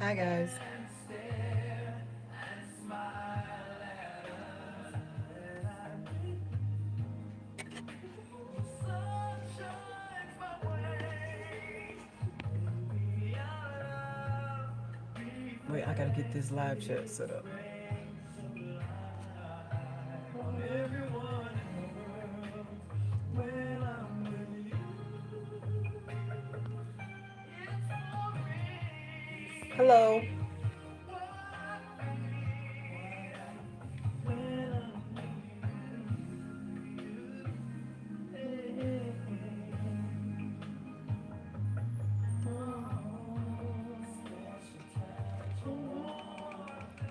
Hi, guys. Wait, I gotta get this live chat set up. Hello.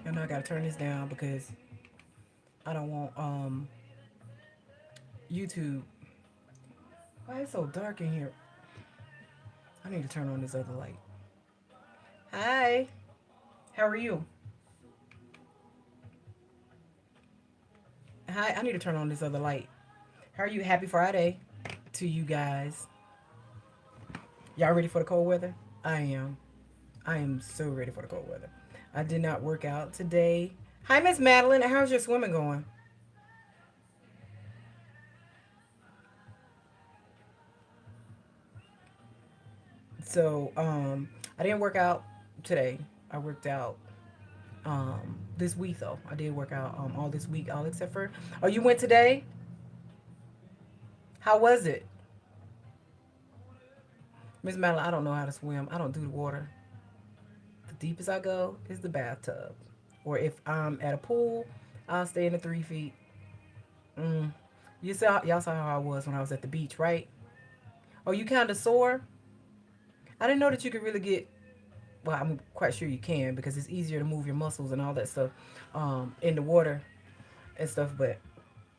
You know I gotta turn this down because I don't want YouTube. Why it's so dark in here? I need to turn on this other light. Hi. How are you? Hi. I need to turn on this other light. How are you? Happy Friday to you guys. Y'all ready for the cold weather? I am. I am so ready for the cold weather. I did not work out today. Hi, Miss Madeline. How's your swimming going? So, I didn't work out today. I worked out this week though. I did work out all this week, all except for. Oh, you went today? How was it, Miss Madeline? I don't know how to swim. I don't do the water. The deepest I go is the bathtub, or if I'm at a pool, I'll stay in the 3 feet. Mm. Y'all saw how I was when I was at the beach, right? Oh, you kind of sore? I didn't know that you could really get. Well, I'm quite sure you can because it's easier to move your muscles and all that stuff in the water and stuff. But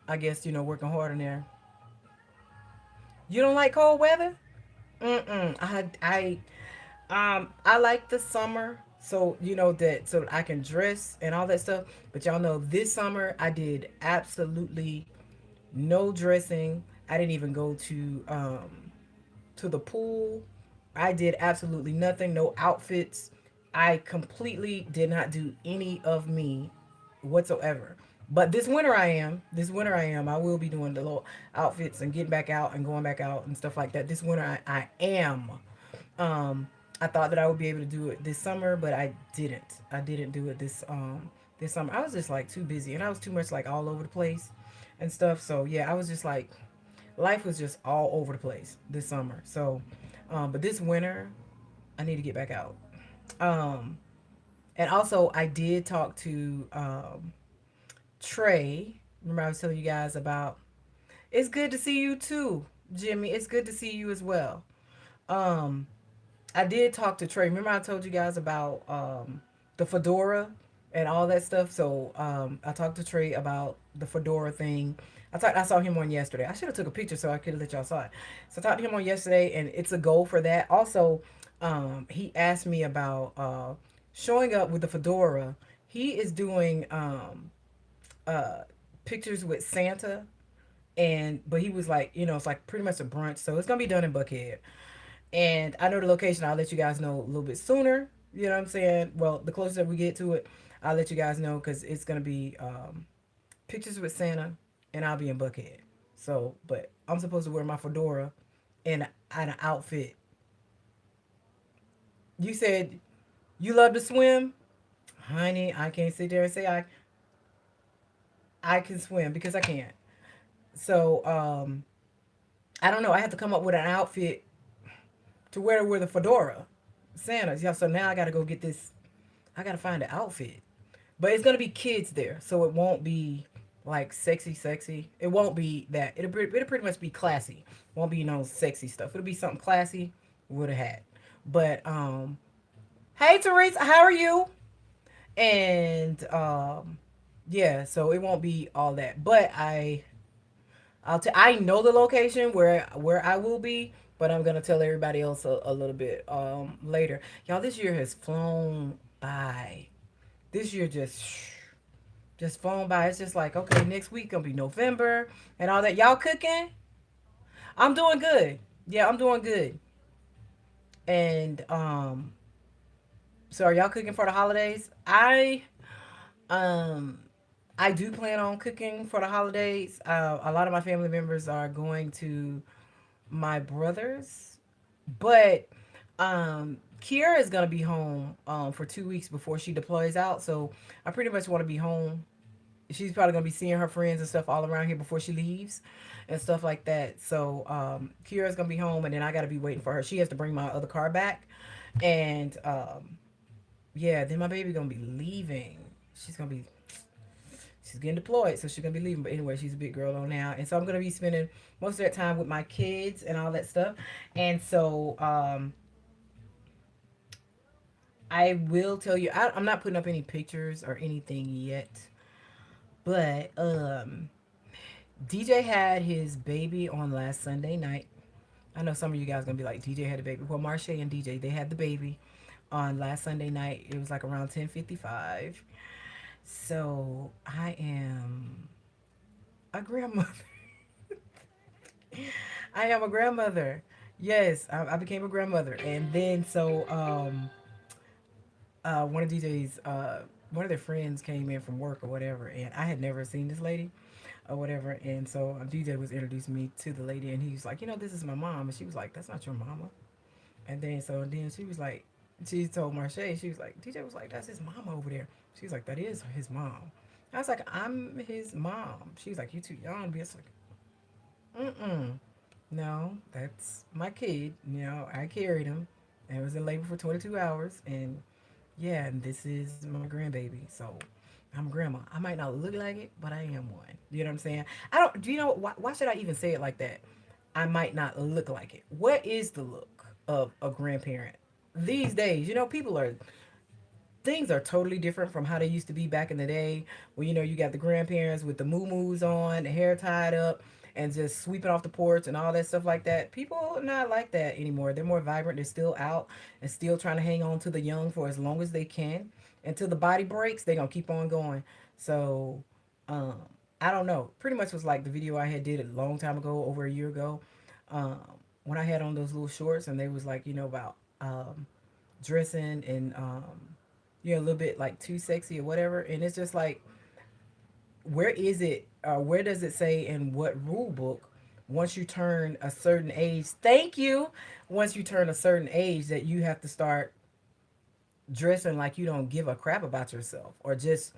I guess working hard in there. You don't like cold weather? Mm-mm. I like the summer, so that so I can dress and all that stuff. But y'all know this summer I did absolutely no dressing. I didn't even go to the pool. I did absolutely nothing, no outfits. I completely did not do any of me whatsoever. But this winter I am. This winter I am. I will be doing the little outfits and getting back out and going back out and stuff like that. This winter I am. Um, I thought that I would be able to do it this summer, but I didn't. I didn't do it this summer. I was just like too busy and I was too much like all over the place and stuff. So yeah, I was just like life was just all over the place this summer. So, but this winter, I need to get back out. Um, and also, I did talk to Trey. Remember, I was telling you guys about. It's good to see you too, Jimmy. It's good to see you as well. Um, I did talk to Trey. Remember, I told you guys about the fedora and all that stuff. So I talked to Trey about the fedora thing. I saw him on yesterday. I should have took a picture so I could have let y'all saw it. So I talked to him on yesterday, and it's a goal for that. Also, he asked me about showing up with the fedora. He is doing uh, pictures with Santa, and but he was like, it's like pretty much a brunch, so it's gonna be done in Buckhead. And I know the location. I'll let you guys know a little bit sooner. You know what I'm saying? Well, the closer that we get to it, I'll let you guys know because it's gonna be pictures with Santa, and I'll be in Buckhead. So, but I'm supposed to wear my fedora and an outfit. You said you love to swim, honey. I can't sit there and say I can swim because I can't. So, I don't know. I have to come up with an outfit to wear with a fedora, Santa's. Yeah. So now I got to go get this. I got to find an outfit. But it's gonna be kids there, so it won't be like sexy, sexy. It won't be that. It'll pretty much be classy. Won't be no sexy stuff. It'll be something classy with a hat. But hey Teresa, how are you? And yeah, so it won't be all that. But I know the location where I will be, but I'm gonna tell everybody else a little bit later. Y'all, this year has flown by. This year just flown by. It's just like, okay, next week gonna be November and all that. Y'all cooking? I'm doing good. Yeah, I'm doing good. And So are y'all cooking for the holidays? Um I do plan on cooking for the holidays. A lot of my family members are going to my brother's, but Kiara is gonna be home for 2 weeks before she deploys out. So I pretty much want to be home. She's probably gonna be seeing her friends and stuff all around here before she leaves, and stuff like that. So Kiara's gonna be home, and then I gotta be waiting for her. She has to bring my other car back, and yeah, then my baby gonna be leaving. She's gonna be she's getting deployed, so she's gonna be leaving. But anyway, she's a big girl on now, and so I'm gonna be spending most of that time with my kids and all that stuff. And so I will tell you, I'm not putting up any pictures or anything yet, but DJ had his baby on last Sunday night. I know some of you guys gonna be like, DJ had a baby. Well, Marsha and DJ, they had the baby on last Sunday night. It was like around 10:55. So I am a grandmother. I am a grandmother. Yes, I became a grandmother, and then so one of DJ's one of their friends came in from work or whatever, and I had never seen this lady or whatever, and so DJ was introducing me to the lady, and he was like, this is my mom, and she was like, that's not your mama, and then she was like, she told Marche, she was like, DJ was like, that's his mama over there. She was like, that is his mom. I was like, I'm his mom. She was like, you too young to be. It's like, mm-mm. No, that's my kid. I carried him. I was in labor for 22 hours. And yeah, and this is my grandbaby. So I'm grandma. I might not look like it, but I am one. You know what I'm saying? I don't, do you know, why should I even say it like that? I might not look like it. What is the look of a grandparent? These days, people are things are totally different from how they used to be back in the day. Where you got the grandparents with the moo-moos on, the hair tied up, and just sweeping off the porch and all that stuff like that. People are not like that anymore. They're more vibrant. They're still out and still trying to hang on to the young for as long as they can. Until the body breaks, they're gonna keep on going. So um I don't know. Pretty much was like the video I had did a long time ago, over a year ago, um when I had on those little shorts, and they was like, about dressing and you're a little bit like too sexy or whatever. And it's just like, where is it, where does it say in what rule book, once you turn a certain age, thank you, once you turn a certain age, that you have to start dressing like you don't give a crap about yourself, or just,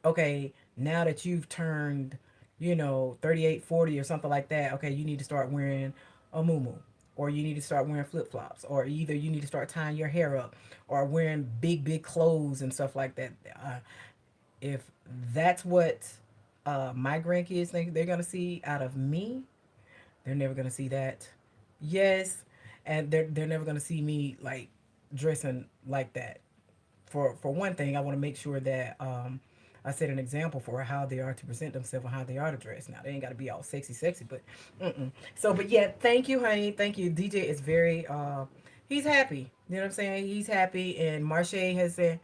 okay, now that you've turned, 38, 40 or something like that, okay, you need to start wearing a muumuu, or you need to start wearing flip-flops, or either you need to start tying your hair up, or wearing big, big clothes and stuff like that. If that's what my grandkids think they're gonna see out of me, they're never gonna see that. Yes, and they're never gonna see me like dressing like that. For one thing, I want to make sure that I set an example for how they are to present themselves and how they are to dress. Now they ain't got to be all sexy, sexy, but mm-mm. So, but yeah, thank you, honey, thank you. DJ is very he's happy. You know what I'm saying? He's happy, and Marche has said,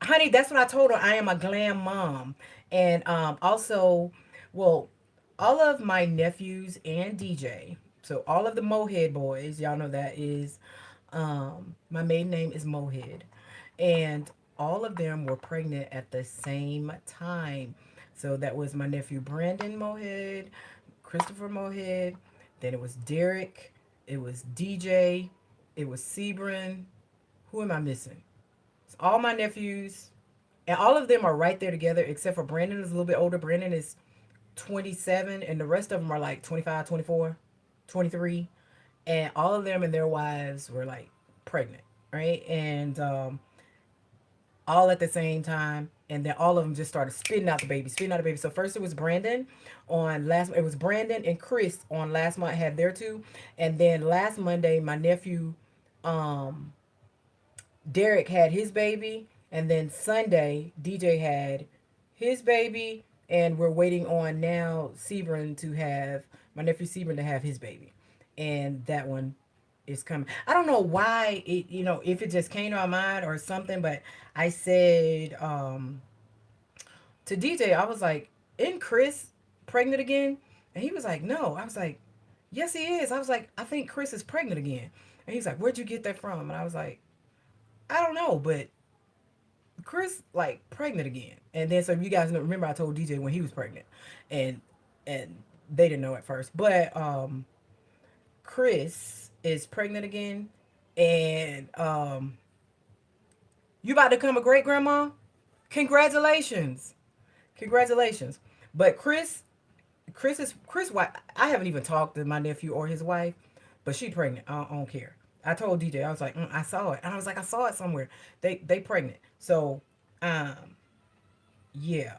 honey, that's what I told her. I am a glam mom. And also, well, all of my nephews and DJ, so all of the Mohead boys, y'all know that is, my maiden name is Mohead. And all of them were pregnant at the same time. So that was my nephew Brandon Mohead, Christopher Mohead, then it was Derek, it was DJ, it was Sebron. Who am I missing? It's all my nephews, and all of them are right there together, except for Brandon is a little bit older. Brandon is 27, and the rest of them are like 25, 24, 23. And all of them and their wives were like pregnant, right? And all at the same time. And then all of them just started spitting out the baby, spitting out the baby. So first it was Brandon on last, it was Brandon and Chris on last month had their two. And then last Monday, my nephew, um, Derek had his baby, and then Sunday DJ had his baby, and we're waiting on now Sebron to have, my nephew Sebron to have his baby, and that one is coming. I don't know why it, if it just came to my mind or something, but I said to DJ, I was like, "Isn't Chris pregnant again?" And he was like, "No." I was like, "Yes, he is." I was like, "I think Chris is pregnant again." And he's like, "Where'd you get that from?" And I was like, I don't know, but Chris like pregnant again, and then so you guys know, remember I told DJ when he was pregnant, and and they didn't know at first, but Chris is pregnant again, and you about to become a great grandma. Congratulations, congratulations. But Chris wife. I haven't even talked to my nephew or his wife, but she pregnant. I don't care. I told DJ, I was like, I saw it, and I was like, I saw it somewhere. They pregnant. So, um, yeah,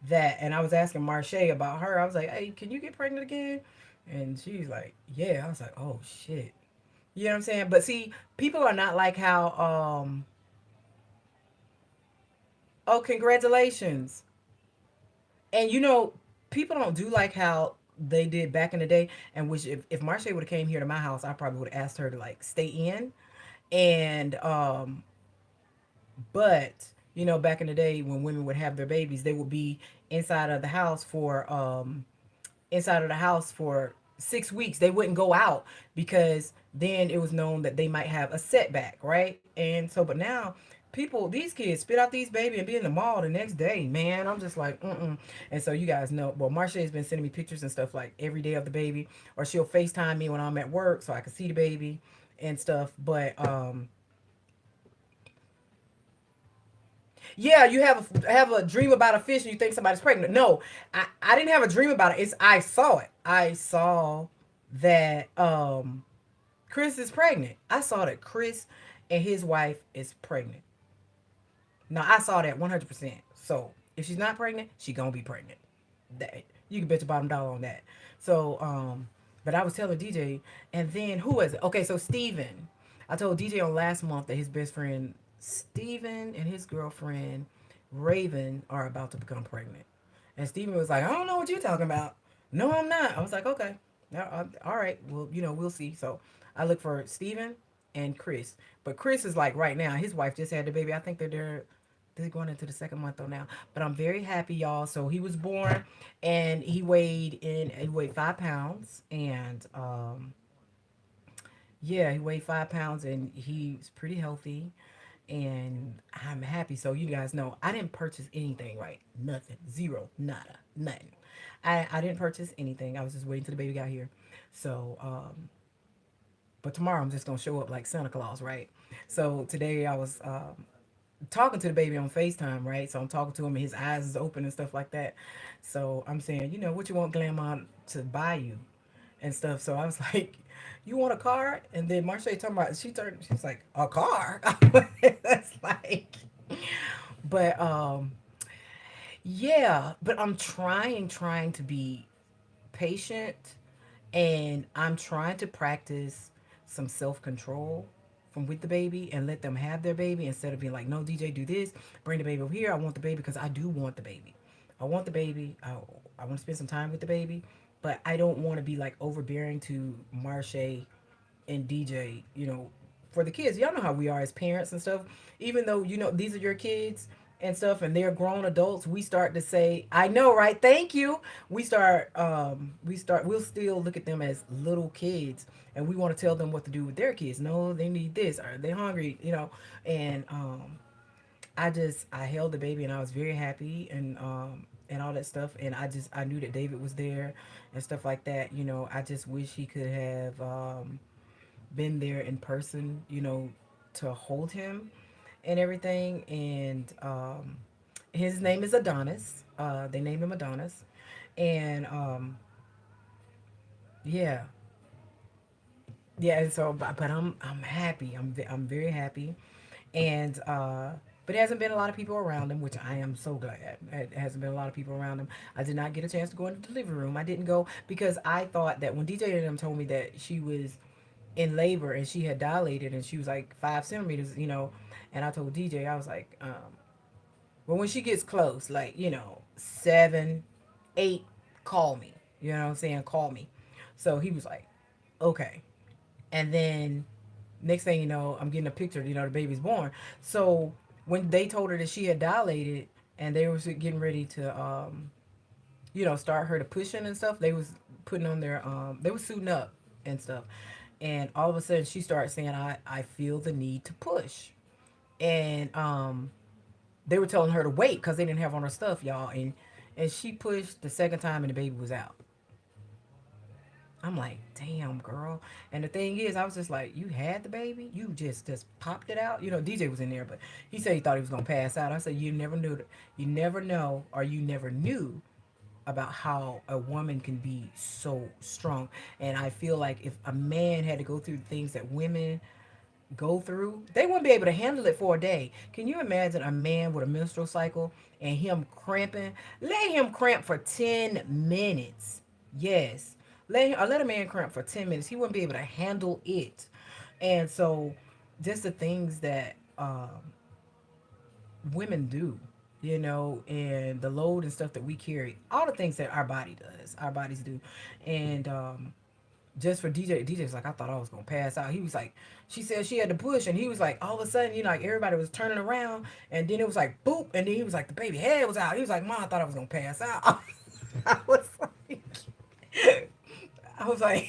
that. And I was asking Marche about her. I was like, hey, can you get pregnant again? And she's like, yeah. I was like, oh shit. You know what I'm saying? But see, people are not like how oh, congratulations. And people don't do like how they did back in the day, and which if Marche would have came here to my house, I probably would have asked her to like stay in. And but back in the day when women would have their babies, they would be inside of the house for 6 weeks. They wouldn't go out because then it was known that they might have a setback, right? And so, but now these kids spit out these baby and be in the mall the next day, man. I'm just like, mm. And so you guys know, well, Marcia has been sending me pictures and stuff like every day of the baby, or she'll FaceTime me when I'm at work so I can see the baby and stuff. But yeah, you have a dream about a fish and you think somebody's pregnant. No, I didn't have a dream about it. It's I saw it. I saw that Chris is pregnant. I saw that Chris and his wife is pregnant. Now I saw that 100%. So if she's not pregnant, she gonna be pregnant. That you can bet your bottom dollar on that. So but I was telling DJ, and then who was it? Okay, so Steven. I told DJ on last month that his best friend Steven and his girlfriend Raven are about to become pregnant. And Steven was like, I don't know what you're talking about. No, I'm not. I was like, okay. All right. Well, we'll see. So I look for Steven and Chris. But Chris is like right now, his wife just had the baby. I think they're going into the second month though now. But I'm very happy, y'all. So he was born and he weighed 5 pounds. And yeah, he weighed 5 pounds and he's pretty healthy. And I'm happy. So you guys know I didn't purchase anything, right? Nothing. Zero. Nada. Nothing. I didn't purchase anything. I was just waiting till the baby got here. So but tomorrow I'm just gonna show up like Santa Claus, right? So today I was talking to the baby on FaceTime, right? So I'm talking to him and his eyes is open and stuff like that. So I'm saying, what you want grandma to buy you and stuff. So I was like, you want a car? And then Marcia talking about, she's like, a car? That's like, but yeah, but I'm trying to be patient, and I'm trying to practice some self-control from with the baby and let them have their baby instead of being like, no, DJ, do this, bring the baby over here. I want the baby because I do want the baby. I want the baby. I want to spend some time with the baby, but I don't want to be like overbearing to Marche and DJ, for the kids. Y'all know how we are as parents and stuff. Even though, these are your kids and stuff and they're grown adults, we start to say, I know, right? Thank you. We'll still look at them as little kids and we want to tell them what to do with their kids. No, they need this. Are they hungry? And I held the baby and I was very happy and all that stuff. And I knew that David was there and stuff like that. I just wish he could have been there in person, to hold him and everything. And his name is Adonis. They named him Adonis. And yeah, yeah. And so, but I'm happy. I'm very happy. And but it hasn't been a lot of people around him, which I am so glad. It hasn't been a lot of people around him. I did not get a chance to go into the living room. I didn't go because I thought that when DJ and them told me that she was in labor and she had dilated and she was like 5 centimeters, and I told DJ, I was like, but when she gets close, like, 7, 8, call me. You know what I'm saying? Call me. So he was like, okay. And then next thing you know, I'm getting a picture, the baby's born. So when they told her that she had dilated and they was getting ready to, start her to pushing and stuff, they was putting on their, they was suiting up and stuff. And all of a sudden she started saying, I feel the need to push. And They were telling her to wait because they didn't have on her stuff, y'all. And she pushed the second time and the baby was out. I'm like, damn, girl. And the thing is, I was just like, you had the baby, you just popped it out. You know, DJ was in there, but he said he thought he was gonna pass out. I said, you never knew, you never know, or you never knew about how a woman can be so strong. And I feel like if a man had to go through the things that women go through, they wouldn't be able to handle it for a day. Can you imagine a man with a menstrual cycle and him cramping? Let him cramp for 10 minutes. Yes. Let a man cramp for 10 minutes. He wouldn't be able to handle it. And so just the things that women do, you know, and the load and stuff that we carry, all the things that our body does, our bodies do. And just for DJ's like, I thought I was gonna pass out. He was like, she said she had to push, and he was like, all of a sudden, you know, like everybody was turning around, and then it was like boop, and then he was like, the baby head was out. He was like, Mom, I thought I was gonna pass out. I was like, I was like,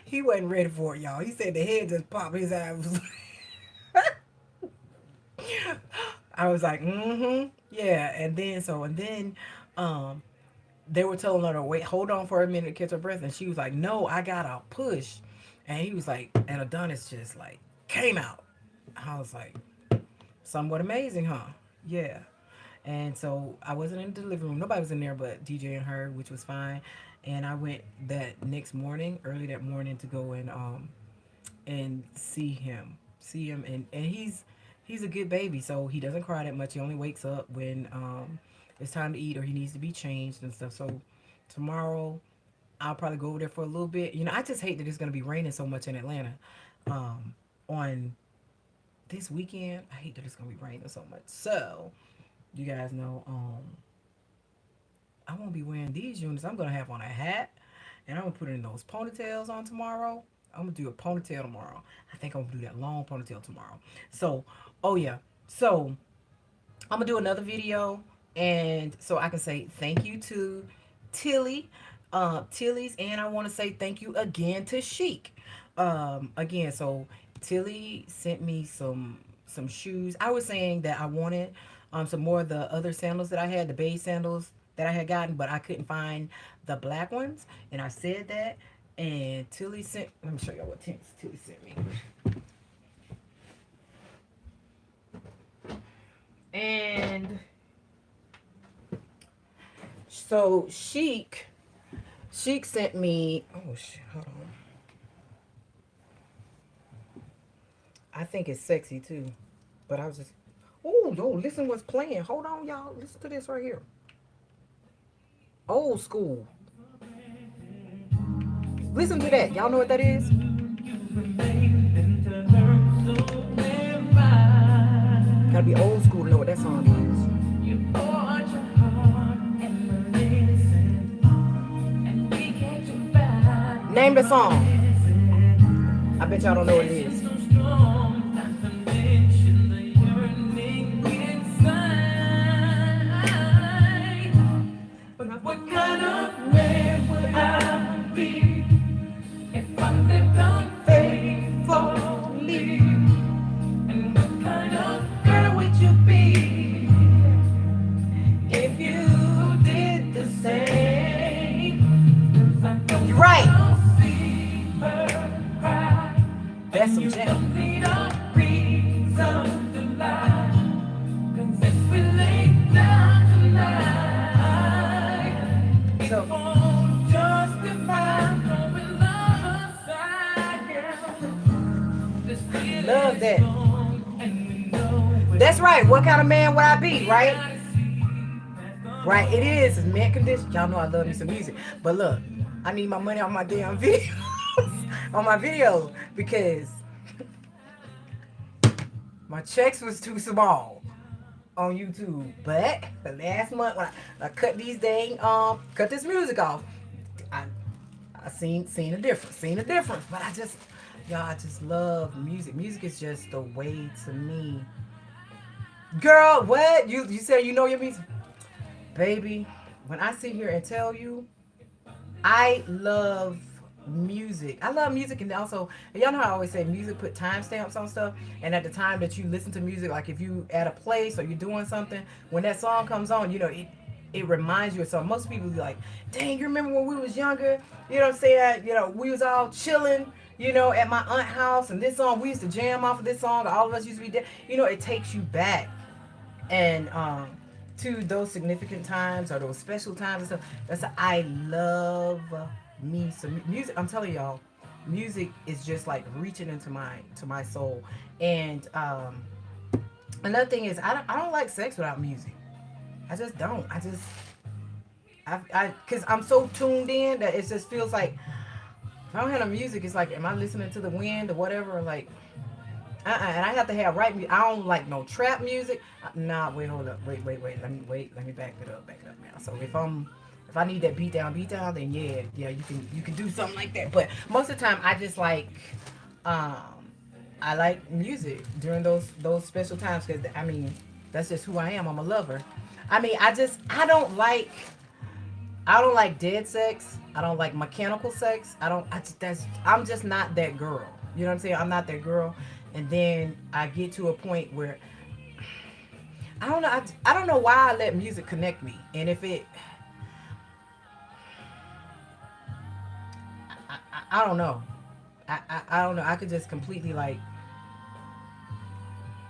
he wasn't ready for it, y'all. He said the head just popped. His eye was. I was like, mm-hmm, yeah, and then, um, they were telling her to wait, hold on for a minute to catch her breath, and she was like, "No, I gotta push," and he was like, and Adonis just like came out. I was like, somewhat amazing, huh? Yeah. And so I wasn't in the living room. Nobody was in there but DJ and her, which was fine. And I went that next morning, early that morning, to go and see him, and he's a good baby, so he doesn't cry that much. He only wakes up when it's time to eat or he needs to be changed and stuff. So tomorrow I'll probably go over there for a little bit. You know, I just hate that it's gonna be raining so much in Atlanta on this weekend. I hate that it's gonna be raining so much. So you guys know, I won't be wearing these units. I'm gonna have on a hat, and I'm gonna put in those ponytails on tomorrow. I'm gonna do a ponytail tomorrow. I think I'm gonna do that long ponytail tomorrow. So, oh yeah. So I'm gonna do another video, and so I can say thank you to Tilly, Tilly's, and I want to say thank you again to Chic. Again, so Tilly sent me some shoes. I was saying that I wanted some more of the other sandals that I had, the beige sandals that I had gotten, but I couldn't find the black ones, and I said that. And Tilly sent. Let me show you what Tilly sent me. And so Chic sent me. Oh shit! Hold on. I think it's sexy too, but I was just. Oh yo, listen what's playing. Hold on, y'all. Listen to this right here. Old school. Listen to that. Y'all know what that is? Gotta be old school to know what that song is. Name the song. I bet y'all don't know what it is. What kind of man would I be if I lived unfaithfully? And what kind of girl would you be if you did the same? You're right. That's some jam. So, love that. That's right. What kind of man would I be, right? Right, it is. It's mint condition. Y'all know I love me some music. But look, I need my money on my damn videos. On my videos. Because my checks was too small on YouTube. But the last month when I cut these cut this music off, I seen a difference. Seen a difference. But I just love music. Music is just the way to me. Girl, what? You said you know your music? Baby, when I sit here and tell you, I love music. I love music, and also y'all know how I always say music put timestamps on stuff. And at the time that you listen to music, like if you at a place or you're doing something, when that song comes on, it reminds you of something. Most people be like, "Dang, you remember when we was younger?" You know what I'm saying? We was all chilling. At my aunt house, and this song we used to jam off of this song. All of us used to be there. It takes you back and to those significant times or those special times and stuff. I love me some music. I'm telling y'all, music is just like reaching into my soul. And another thing is, I don't like sex without music. I just don't. Because I'm so tuned in that it just feels like if I don't have no music, it's like, am I listening to the wind or whatever? Like, and I have to have right music. I don't like no trap music. Nah, wait, hold up, wait. Let me back it up now. So if I need that beat down, then yeah, you can do something like that. But most of the time, I just like, um, I like music during those special times because I mean, that's just who I am. I'm a lover. I mean, I don't like dead sex. I don't like mechanical sex. I don't. I just, that's. I'm just not that girl. You know what I'm saying? I'm not that girl. And then I get to a point where I don't know. I don't know why I let music connect me. And if it, I don't know. I don't know. I could just completely like.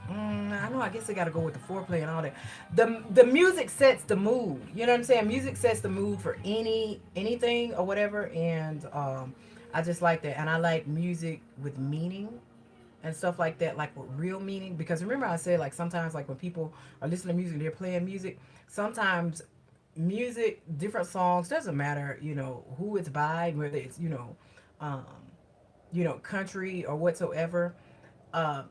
I know. I guess I got to go with the foreplay and all that. The music sets the mood. You know what I'm saying? Music sets the mood for anything or whatever, and I just like that. And I like music with meaning and stuff like that, like with real meaning. Because remember, I said like sometimes like when people are listening to music, they're playing music. Sometimes music, different songs, doesn't matter. Who it's by, whether it's um, country or whatsoever.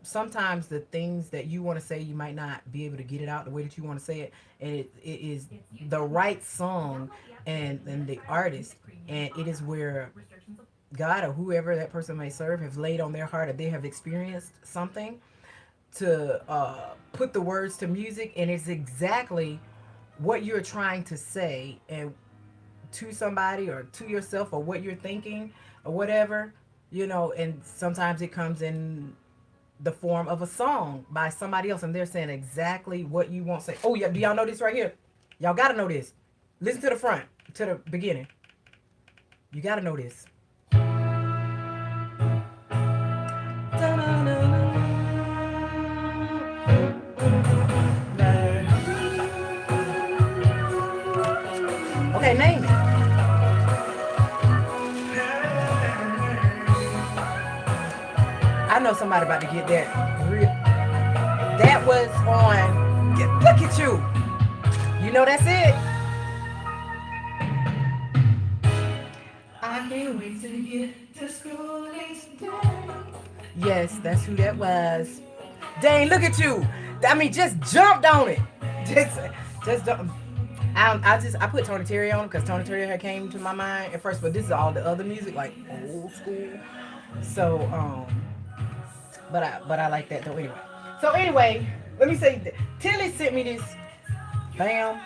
Sometimes the things that you want to say, you might not be able to get it out the way that you want to say it, and it is the right song and the artist, and it is where God or whoever that person may serve have laid on their heart, or they have experienced something to put the words to music, and it's exactly what you're trying to say and to somebody or to yourself or what you're thinking or whatever. And sometimes it comes in the form of a song by somebody else, and they're saying exactly what you want to say. Oh yeah, do y'all know this right here? Y'all gotta know this. Listen to the front, to the beginning. You gotta know this. Okay, name it. I know somebody about to get that. That was on. Look at you. You know that's it. I can't wait to get to school today. Yes, that's who that was. Dang, look at you. I mean, just jumped on it. Just, just don't. I put Tony Terry on because Tony Terry had came to my mind at first, but this is all the other music, like old school. So, but I like that though anyway. So anyway, let me say, Tilly sent me this. Bam.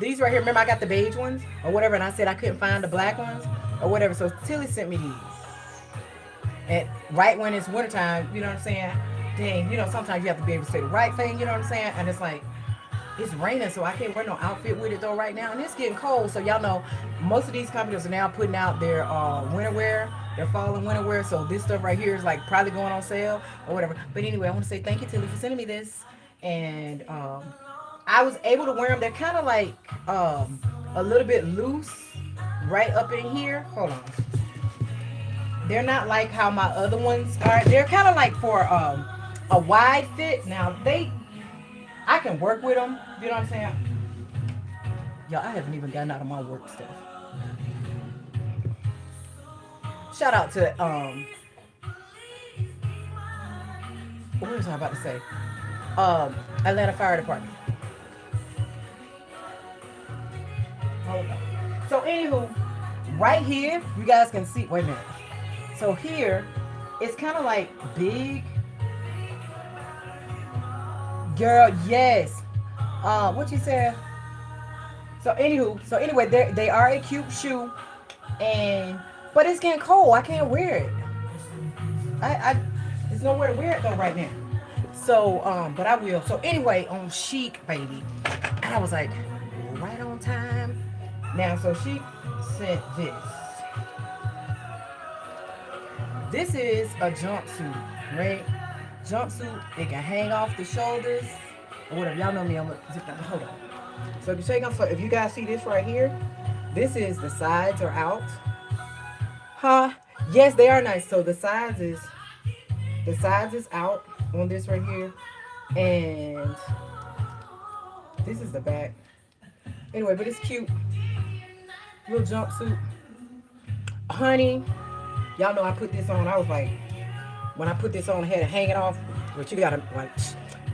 These right here. Remember I got the beige ones or whatever, and I said I couldn't find the black ones or whatever. So Tilly sent me these. And right when it's wintertime, you know what I'm saying? Dang, sometimes you have to be able to say the right thing, you know what I'm saying? And it's like, it's raining, so I can't wear no outfit with it though right now. And it's getting cold, so y'all know most of these companies are now putting out their winter wear, their fall and winter wear. So this stuff right here is like probably going on sale or whatever. But anyway, I want to say thank you, Tilly, for sending me this. And I was able to wear them. They're kind of like a little bit loose right up in here. Hold on. They're not like how my other ones are. They're kind of like for a wide fit. Now I can work with them. You know what I'm saying? Y'all, I haven't even gotten out of my work stuff. Shout out to what was I about to say? Atlanta Fire Department. Hold on. So anywho, right here, you guys can see. Wait a minute. So here, it's kind of like big. Girl, yes. What you said? So anyway, they are a cute shoe, and But it's getting cold. I can't wear it. I there's nowhere to wear it though right now. So, but I will. So anyway, on Chic, baby, and I was like, right on time. Now, so Chic sent this. This is a jumpsuit, right? Jumpsuit. It can hang off the shoulders or whatever. Y'all know me. I'm gonna zip that. Hold on. So if you take off, so if you guys see this right here, this is the sides are out. Huh? Yes, they are nice. So the sides is out on this right here, and this is the back. Anyway, but it's cute. Little jumpsuit. Honey, y'all know I put this on. I was like, when I put this on, I had to hang it off. But you gotta, like,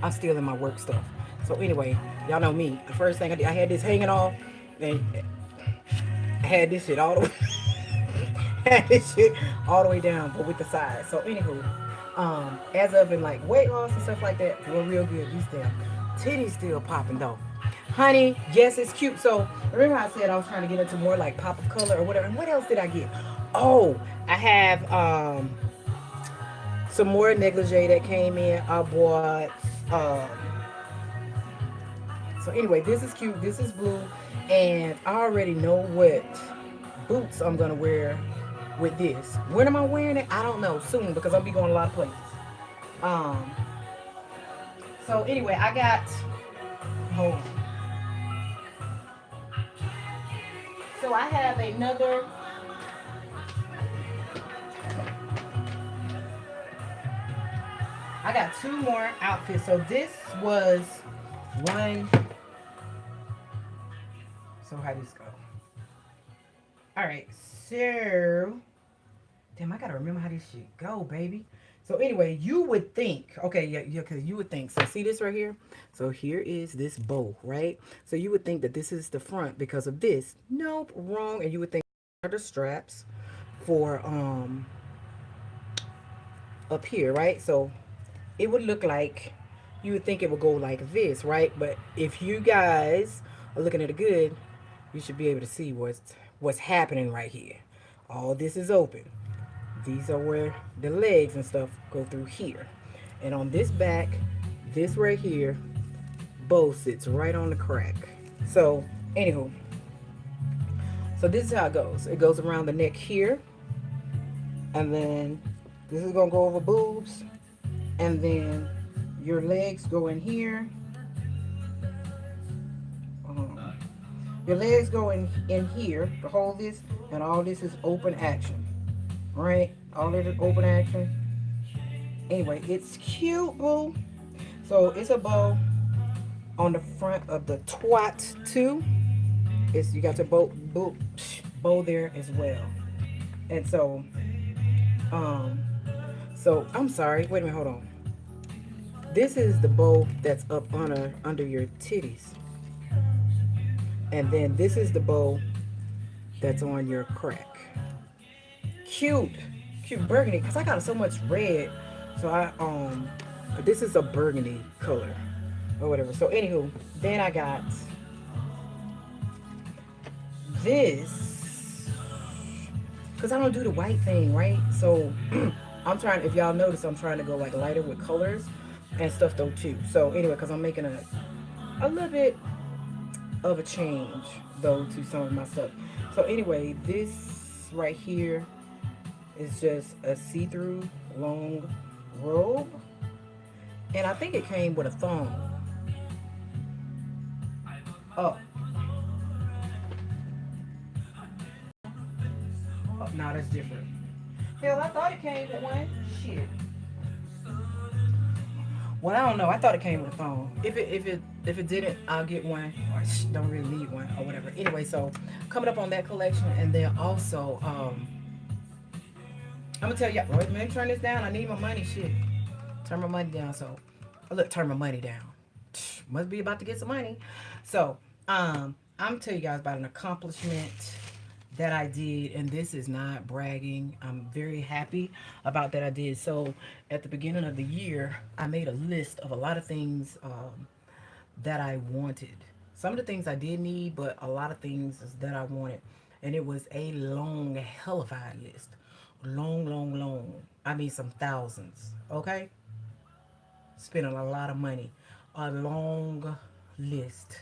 I'm still in my work stuff. So anyway, y'all know me. The first thing I did, I had this hanging off. And I had this shit all the way, had this shit all the way down, but with the sides. So anywho, as of in like weight loss and stuff like that, we're real good. These damn titties still popping though. Honey, yes, it's cute. So remember how I said I was trying to get into more like pop of color or whatever. And what else did I get? Oh, I have some more negligee that came in. I bought so anyway, this is cute. This is blue, and I already know what boots I'm gonna wear with this. When am I wearing it? I don't know. Soon, because I'll be going a lot of places. Um. So anyway, I got. Hold on. So I have another. I got two more outfits. So this was one. So how does this go? All right. So damn, I gotta remember how this shit go, baby. So anyway, you would think, okay, yeah, because you would think. So see this right here. So here is this bow, right? So you would think that this is the front because of this. Nope, wrong. And you would think are the straps for up here, right? So it would look like you would think it would go like this, right? But if you guys are looking at it good, you should be able to see what's happening right here. All this is open. These are where the legs and stuff go through here. And on this back, this right here, bow sits right on the crack. So, anywho, so this is how it goes. It goes around the neck here, and then this is gonna go over boobs, and then your legs go in here. Uh, your legs go in here to hold this, and all this is open action. Right? All this is open action. Anyway, it's cute, boo. So it's a bow on the front of the twat too. It's you got your bow there as well. And um, so I'm sorry. Wait a minute. Hold on. This is the bow that's up under your titties, and then this is the bow that's on your crack. Cute, cute burgundy. Cause I got so much red, so this is a burgundy color or whatever. So anywho, then I got this because I don't do the white thing, right? So I'm trying. If y'all notice, I'm trying to go like lighter with colors and stuff though too. So anyway, because I'm making a little bit of a change though to some of my stuff. So anyway, this right here is just a see-through long robe, and I think it came with a thong. Oh, oh no, that's different. Hell, I thought it came with one. Shit. Well, I don't know. I thought it came with a phone. If it didn't, I'll get one. Or don't really need one or whatever. Anyway, so coming up on that collection, and then also I'm gonna tell you. Wait, let me turn this down. I need my money. Shit, turn my money down. So look, turn my money down. Must be about to get some money. So I'm gonna tell you guys about an accomplishment that I did, and this is not bragging. I'm very happy about that I did. So at the beginning of the year, I made a list of a lot of things that I wanted. Some of the things I did need, but a lot of things that I wanted. and it was a long, hellified list. Long, long, long. I mean, some thousands. Okay? Spending a lot of money. A long list.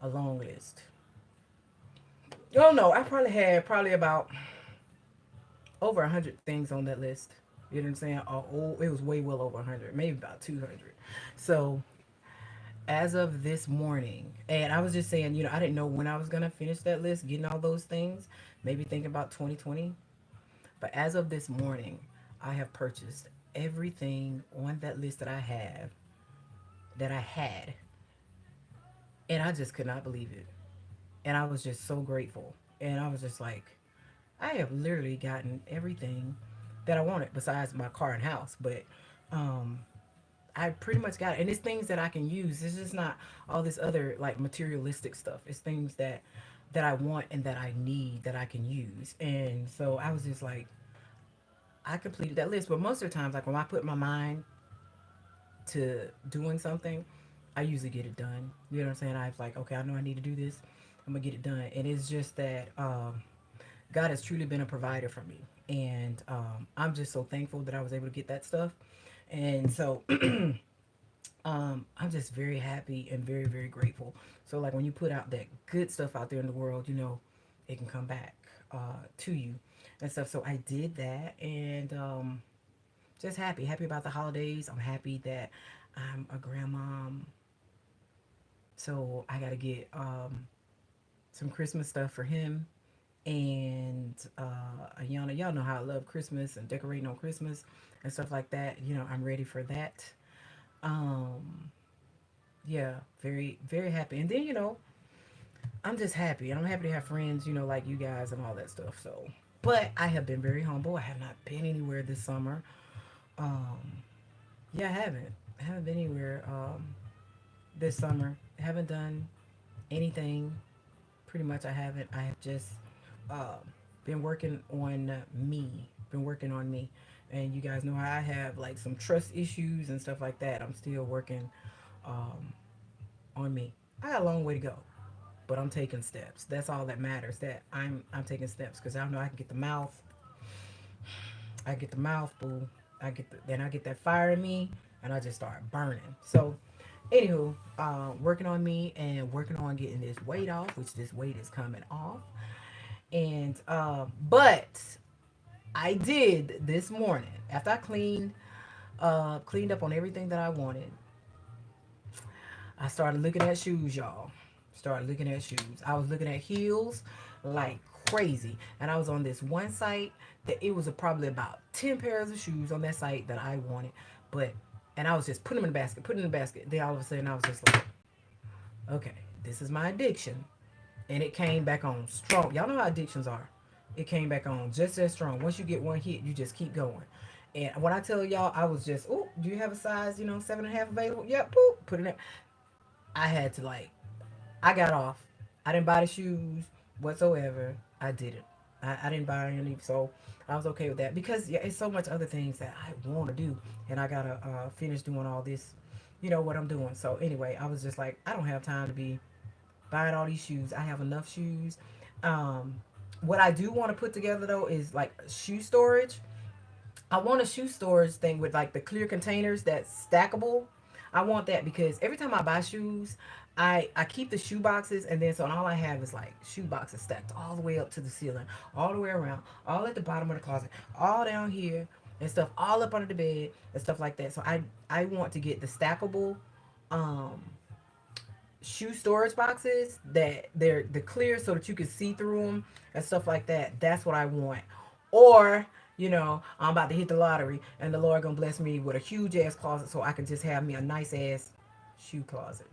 A long list. Oh no, I probably had probably about over 100 things on that list. You know what I'm saying? Oh, it was way well over 100, maybe about 200. So as of this morning, and I was just saying, I didn't know when I was gonna finish that list, getting all those things. Maybe thinking about 2020. But as of this morning, I have purchased everything on that list that I had, and I just could not believe it. And I was just so grateful. And I was just like, I have literally gotten everything that I wanted besides my car and house. But um, I pretty much got it. And it's things that I can use. It's just not all this other like materialistic stuff. It's things that I want and that I need that I can use. And so I was just like, I completed that list. But most of the times, like when I put my mind to doing something, I usually get it done. You know what I'm saying? I was like, okay, I know I need to do this. I'm gonna get it done. And it's just that God has truly been a provider for me, and I'm just so thankful that I was able to get that stuff. And so I'm just very happy and very very grateful. So like when you put out that good stuff out there in the world, it can come back to you and stuff. So I did that, and just happy about the holidays. I'm happy that I'm a grandmom. So I gotta get some Christmas stuff for him. And y'all know how I love Christmas and decorating on Christmas and stuff like that. I'm ready for that. Um, yeah, very very happy. And then I'm just happy. I'm happy to have friends, like you guys and all that stuff. So, but I have been very humble. I have not been anywhere this summer. Um, yeah, I haven't. I haven't been anywhere this summer. I haven't done anything. Pretty much, I haven't. I have just um, been working on me. Been working on me, and you guys know how I have like some trust issues and stuff like that. I'm still working um, on me. I got a long way to go, but I'm taking steps. That's all that matters. That I'm taking steps because I know I can get the mouth. I get the mouth, boo. Then I get that fire in me, and I just start burning. So, anywho, working on me and working on getting this weight off, which this weight is coming off. And but I did this morning after I cleaned up on everything that I wanted. I started looking at shoes, y'all. Started looking at shoes. I was looking at heels like crazy, and I was on this one site that it was probably about 10 pairs of shoes on that site that I wanted, but and I was just putting them in the basket, putting them in the basket. Then all of a sudden, I was just like, okay, this is my addiction, and it came back on strong. Y'all know how addictions are. It came back on just as strong. Once you get one hit, you just keep going. And when I tell y'all, I was just, oh, do you have a size, 7.5 available? Yep, poop, put it in. I had to like, I got off. I didn't buy the shoes whatsoever. I didn't. I didn't buy any, so I was okay with that because yeah, it's so much other things that I want to do, and I gotta finish doing all this, what I'm doing. So anyway, I was just like, I don't have time to be buying all these shoes. I have enough shoes. Um, what I do want to put together though is like shoe storage. I want a shoe storage thing with like the clear containers that's stackable. I want that because every time I buy shoes, I keep the shoe boxes and then so all I have is like shoe boxes stacked all the way up to the ceiling, all the way around, all at the bottom of the closet, all down here and stuff, all up under the bed and stuff like that. So I want to get the stackable um shoe storage boxes that they're clear so that you can see through them and stuff like that. That's what I want. Or I'm about to hit the lottery and the Lord gonna bless me with a huge ass closet so I can just have me a nice ass shoe closet.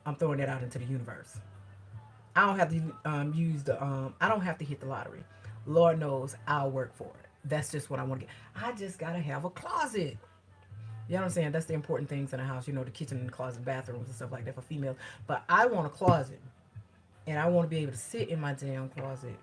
I'm throwing that out into the universe. I don't have to use the I don't have to hit the lottery. Lord knows I'll work for it. That's just what I want to get. I just gotta have a closet. You know what I'm saying? That's the important things in a house, the kitchen and the closet, bathrooms and stuff like that for females. But I want a closet. And I want to be able to sit in my damn closet.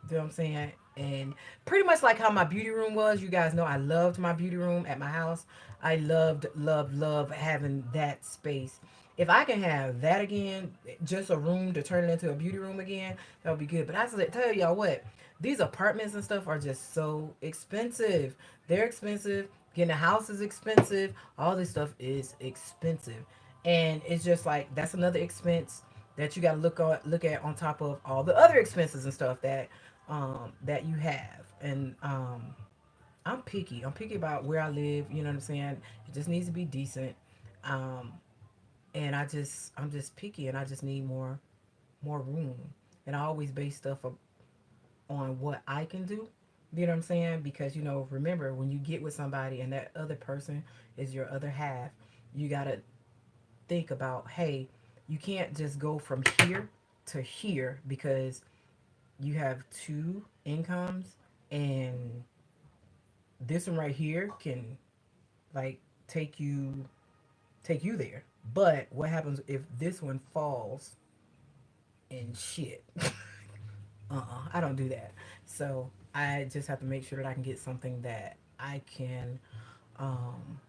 You know what I'm saying? And pretty much like how my beauty room was. You guys know I loved my beauty room at my house. I loved, loved, loved having that space. If I can have that again, just a room to turn it into a beauty room again, that would be good. But I tell y'all what, these apartments and stuff are just so expensive. They're expensive. Getting a house is expensive. All this stuff is expensive, and it's just like that's another expense that you got to look at on top of all the other expenses and stuff that you have. And I'm picky. I'm picky about where I live. You know what I'm saying? It just needs to be decent. Um, and I'm just picky, and I just need more room. And I always base stuff on what I can do. You know what I'm saying? Because remember, when you get with somebody and that other person is your other half, you gotta think about, hey, you can't just go from here to here because you have two incomes, and this one right here can like take you take you there. But what happens if this one falls and shit? I don't do that. So I just have to make sure that I can get something that I can um,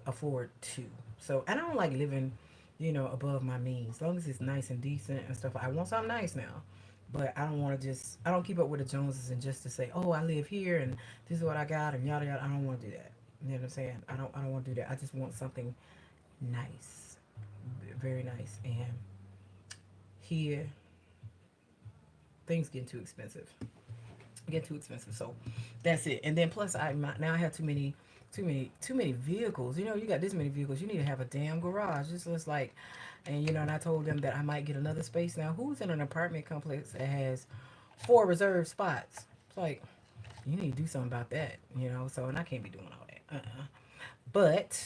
afford to. So, and I don't like living, above my means. As long as it's nice and decent and stuff. I want something nice now. But I don't want to I don't keep up with the Joneses and just to say, oh, I live here and this is what I got and yada yada. I don't want to do that. You know what I'm saying? I don't want to do that. I just want something nice, very nice. And here, things get too expensive. Get too expensive. So that's it. And then plus, now I have too many vehicles. You got this many vehicles. You need to have a damn garage. It's just like, and and I told them that I might get another space. Now, who's in an apartment complex that has four reserved spots? It's like you need to do something about that. So, and I can't be doing all that. But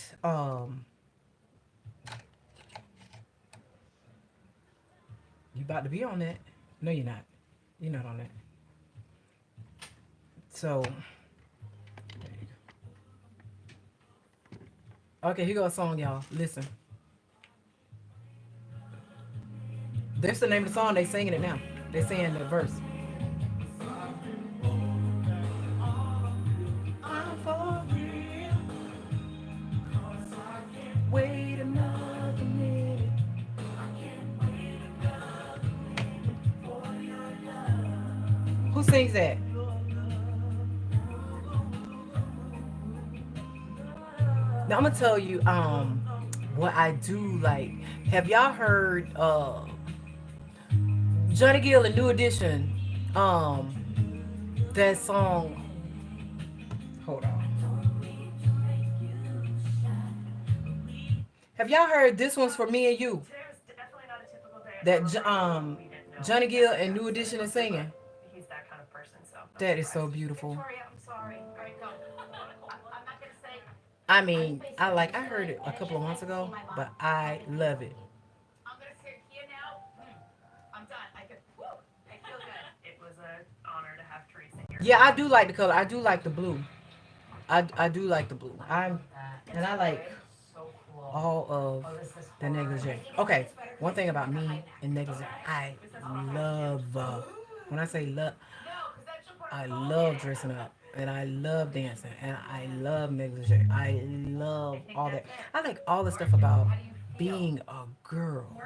you about to be on that? No, you're not. You're not on that. So, okay, here goes a song, y'all. Listen. That's the name of the song. They singing it now. They saying the verse. I'm for real. Wait another minute. Who sings that? Now I'm gonna tell you what I do like. Have y'all heard Johnny Gill and New Edition? That song. Hold on. Have y'all heard this one's for me and you? That Johnny Gill and New Edition is singing. That is so beautiful. I mean, I heard it a couple of months ago, but I love it. Yeah, I do like the color. I do like the blue. I do like the blue. I like all of the negligee. Okay, one thing about me and negligee, I love. When I say love, I love dressing up and I love dancing and I love negligee. I love all that. I like all the stuff about being a girl.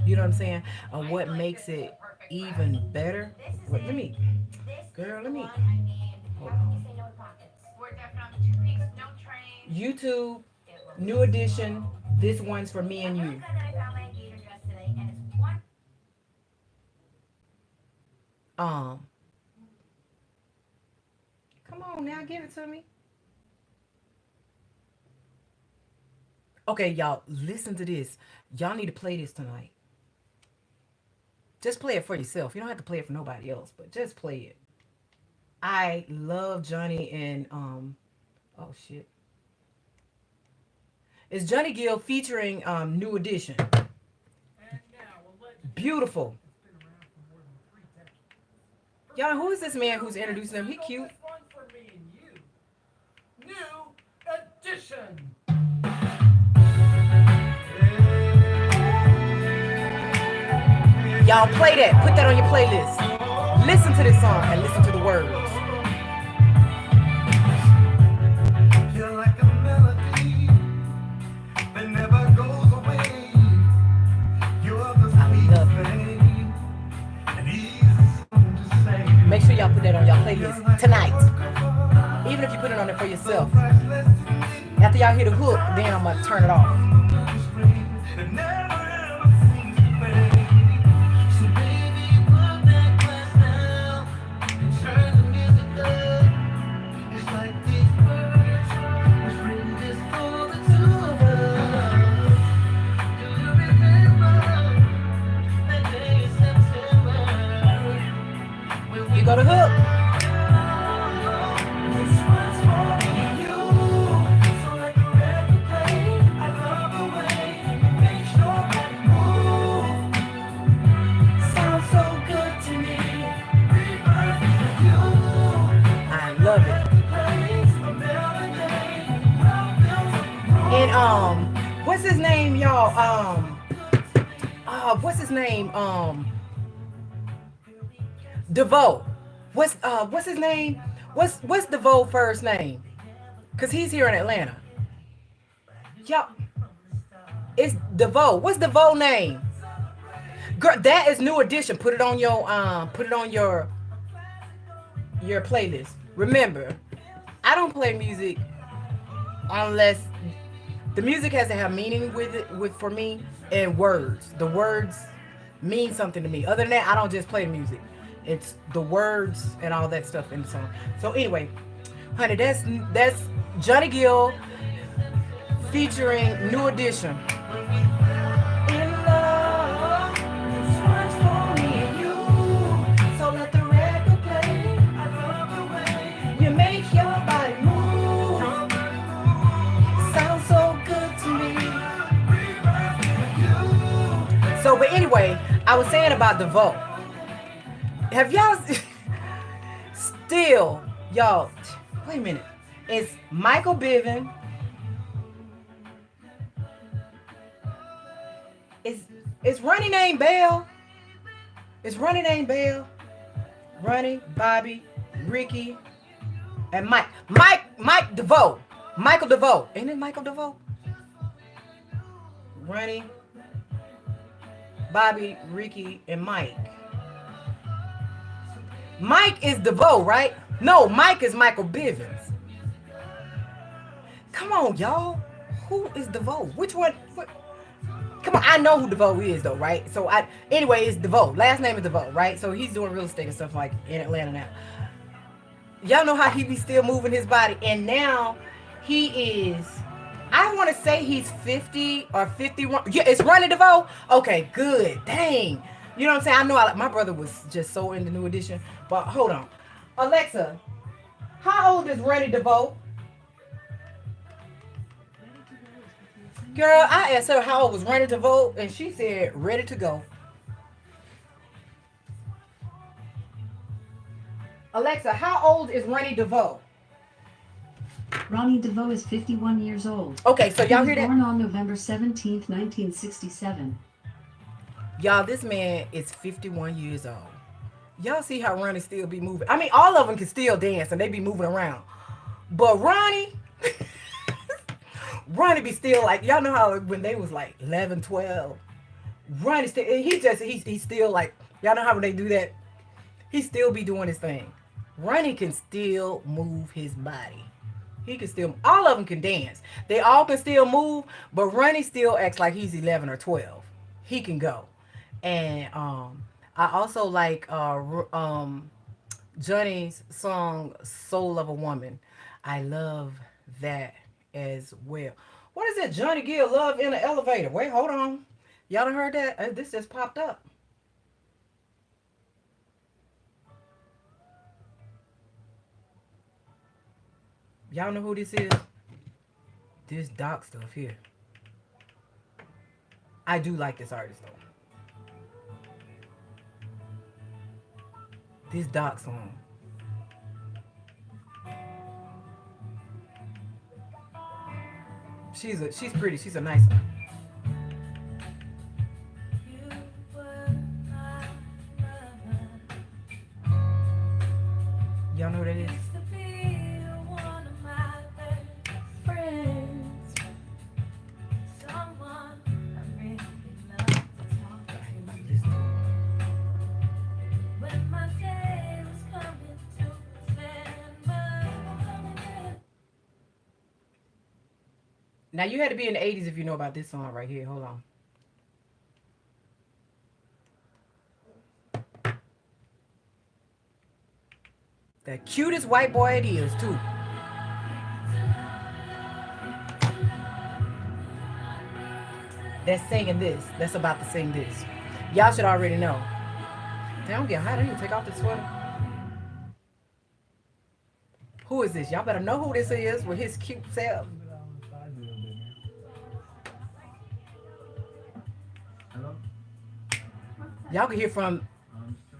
You know what I'm saying? And what makes it even better? What, let me, hold on. YouTube, New Edition. This one's for me and you. Um, Come on now, give it to me. Okay, y'all, listen to this. Y'all need to play this tonight. Just play it for yourself. You don't have to play it for nobody else, but just play it. I love Johnny and oh shit. It's Johnny Gill featuring New Edition. Beautiful. Y'all, who is this man who's introducing them? He cute. New Edition. Y'all play that. Put that on your playlist. Listen to this song and listen to the words. You're like a melody that never goes away. is tonight. Even if you put it on there for yourself. After y'all hear the hook, then I'm gonna turn it off. You go to hook. I love it. And what's his name, y'all? What's his name? DeVoe. What's his name? What's DeVoe first name? Cause he's here in Atlanta. Y'all, it's DeVoe. What's DeVoe name? Girl, that is New Edition. Put it on your playlist. Remember, I don't play music unless the music has to have meaning with it, with for me, and words. The words mean something to me. Other than that, I don't just play the music. It's the words and all that stuff in the song. So anyway, honey, that's Johnny Gill featuring New Edition. In love, this one's for me and you. So let the record play. I love the way you make your body move. Sounds so good to me. So, but anyway, I was saying about the vote. Have y'all still, y'all, wait a minute. It's Michael Bivin. It's Ronnie named Bell. It's Ronnie named Bell. Ronnie, Bobby, Ricky, and Mike. Mike DeVoe. Michael DeVoe. Ain't it Michael DeVoe? Ronnie, Bobby, Ricky, and Mike. Mike is DeVoe, right? No, Mike is Michael Bivins. Come on, y'all. Who is DeVoe? Which one? What? Come on, I know who DeVoe is, though, right? So, anyway, it's DeVoe. Last name is DeVoe, right? So, he's doing real estate and stuff like in Atlanta now. Y'all know how he be still moving his body. And now, he is, I want to say he's 50 or 51. Yeah, it's Ronnie DeVoe? Okay, good. Dang. You know what I'm saying? I know my brother was just so into New Edition. But hold on. Alexa, how old is Ronnie DeVoe? Girl, I asked her how old was Ronnie DeVoe, and she said ready to go. Alexa, how old is Ronnie DeVoe? Ronnie DeVoe is 51 years old. Okay, so y'all hear that? He was born on November 17th, 1967. Y'all, this man is 51 years old. Y'all see how Ronnie still be moving. I mean, all of them can still dance, and they be moving around. But Ronnie... Ronnie be still like, y'all know how when they was like 11, 12, Ronnie still, he's still like, y'all know how when they do that, he still be doing his thing. Ronnie can still move his body. He can still, all of them can dance. They all can still move, but Ronnie still acts like he's 11 or 12. He can go. And I also like Johnny's song, Soul of a Woman. I love that as well. What is it? Johnny Gill, Love in the Elevator. Wait, hold on. Y'all done heard that? This just popped up. Y'all know who this is? This Doc stuff here. I do like this artist though. This Doc song. She's pretty. She's a nice one. Y'all know who that is? Now you had to be in the 80s if you know about this song right here. Hold on. The cutest white boy it is too. That's singing this. That's about to sing this. Y'all should already know. Damn, I'm getting hot. I need to take off this sweater. Who is this? Y'all better know who this is with his cute self. Y'all can hear from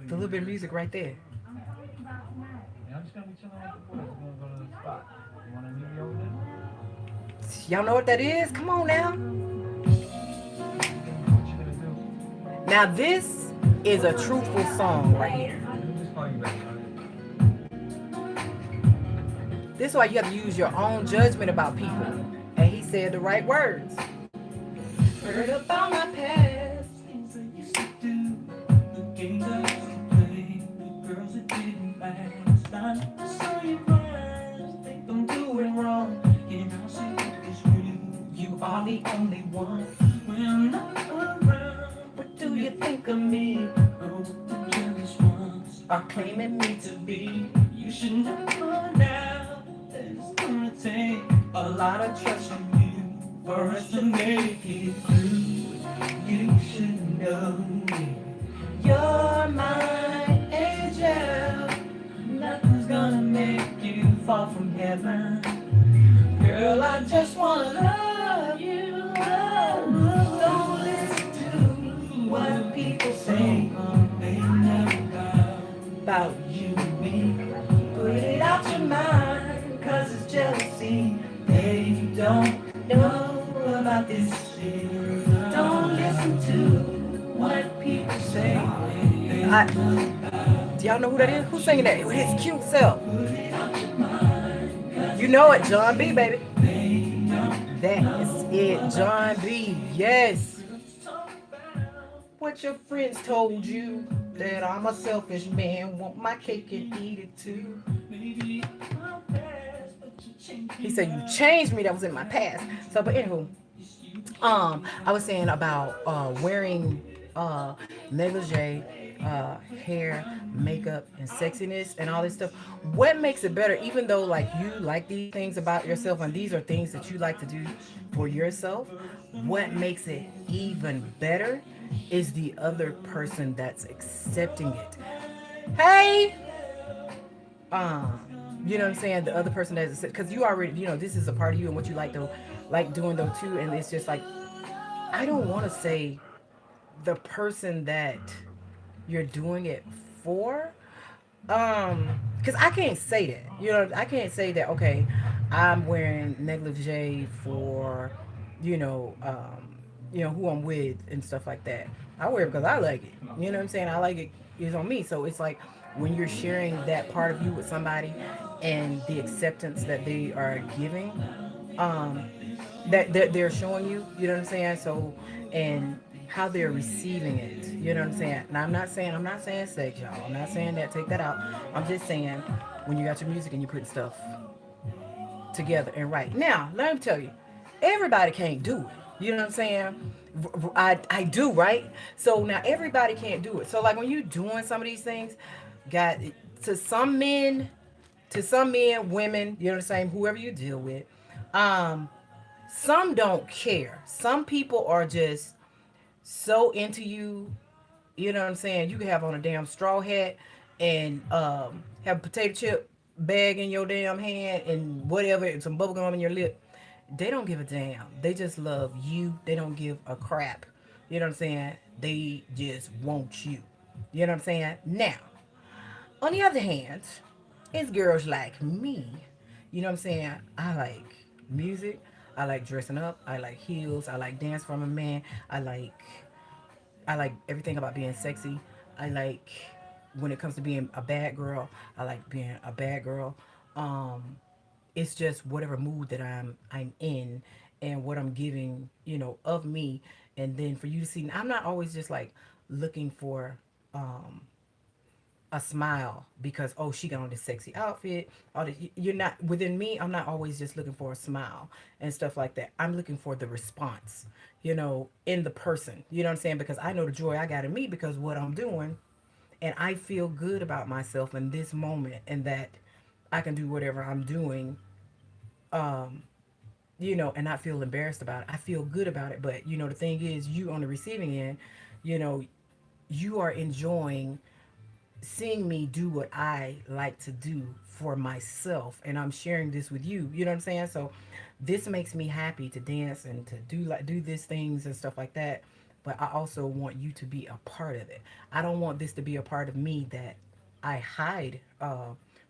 the little bit of music right there. Y'all know what that is? Come on now. Now this is a truthful song right here. This is why you have to use your own judgment about people. And he said the right words. Heard about my past. Things I used to do. The games I used to play. The girls that didn't last. I never saw you rise. Think I'm doing wrong. And I'll say it is real. You are the only one. When I'm not around. What do you think of me? Oh, the jealous ones are claiming me to be. You should know now that it's gonna take a lot of trust from you for us to make it through. You should know me. You're my angel. Nothing's gonna make you fall from heaven. Girl, I just wanna love you. Don't listen to what people say. They never about you and me. Put it out your mind, cause it's jealousy. They don't know about this shit. Don't listen to what people say. Do y'all know who that is? Who's singing that? With his cute self. You know it, John B, baby. That is it, John B. Yes. What your friends told you that I'm a selfish man, want my cake and eat it too. He said you changed me. That was in my past. So, but anywho, I was saying about wearing negligee, hair, makeup, and sexiness, and all this stuff. What makes it better, even though like you like these things about yourself, and these are things that you like to do for yourself? What makes it even better is the other person that's accepting it. Hey, you know what I'm saying? The other person that's because you already, this is a part of you and what you like doing though too, and it's just like I don't want to say the person that you're doing it for, because I can't say that. I can't say that. Okay, I'm wearing negligee for, you know, who I'm with and stuff like that. I wear it because I like it. You know what I'm saying? I like it. It's on me. So it's like when you're sharing that part of you with somebody, and the acceptance that they are giving, um, that they're showing you. You know what I'm saying? So, and how they're receiving it. You know what I'm saying? Now I'm not saying sex, y'all. I'm not saying that. Take that out. I'm just saying when you got your music and you put stuff together and right. Now, let me tell you, everybody can't do it. You know what I'm saying? I do, right? So now everybody can't do it. So like when you're doing some of these things, got to some men, women, you know what I'm saying, whoever you deal with, um, some don't care. Some people are just so into you. You know what I'm saying? You can have on a damn straw hat and have a potato chip bag in your damn hand and whatever, and some bubble gum in your lip. They don't give a damn. They just love you. They don't give a crap. You know what I'm saying? They just want you. You know what I'm saying? Now, on the other hand, it's girls like me. You know what I'm saying? I like music. I like dressing up. I like heels. I like dance from a man. I like everything about being sexy. I like when it comes to being a bad girl. I like being a bad girl. Um, it's just whatever mood that I'm in and what I'm giving, of me. And then for you to see, I'm not always just like looking for a smile because, oh, she got on this sexy outfit. All the, you're not, within me, I'm not always just looking for a smile and stuff like that. I'm looking for the response, in the person. You know what I'm saying? Because I know the joy I got in me because what I'm doing, and I feel good about myself in this moment, and that I can do whatever I'm doing, um, and not feel embarrassed about it. I feel good about it. But the thing is, you on the receiving end, you know, you are enjoying seeing me do what I like to do for myself, and I'm sharing this with you. You know what I'm saying? So this makes me happy to dance and to do these things and stuff like that. But I also want you to be a part of it. I don't want this to be a part of me that I hide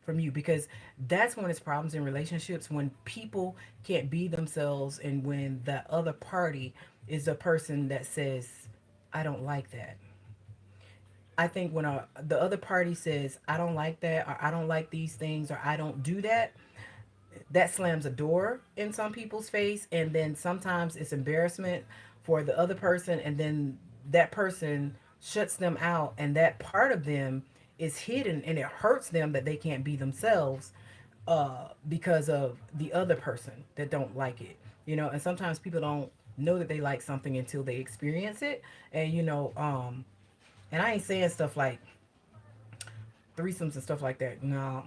from you, because that's when it's problems in relationships, when people can't be themselves, and when the other party is the person that says, I don't like that. I think when the other party says, I don't like that, or I don't like these things, or I don't do that, that slams a door in some people's face. And then sometimes it's embarrassment for the other person. And then that person shuts them out. And that part of them is hidden, and it hurts them that they can't be themselves because of the other person that don't like it. And sometimes people don't know that they like something until they experience it. And, and I ain't saying stuff like threesomes and stuff like that. No,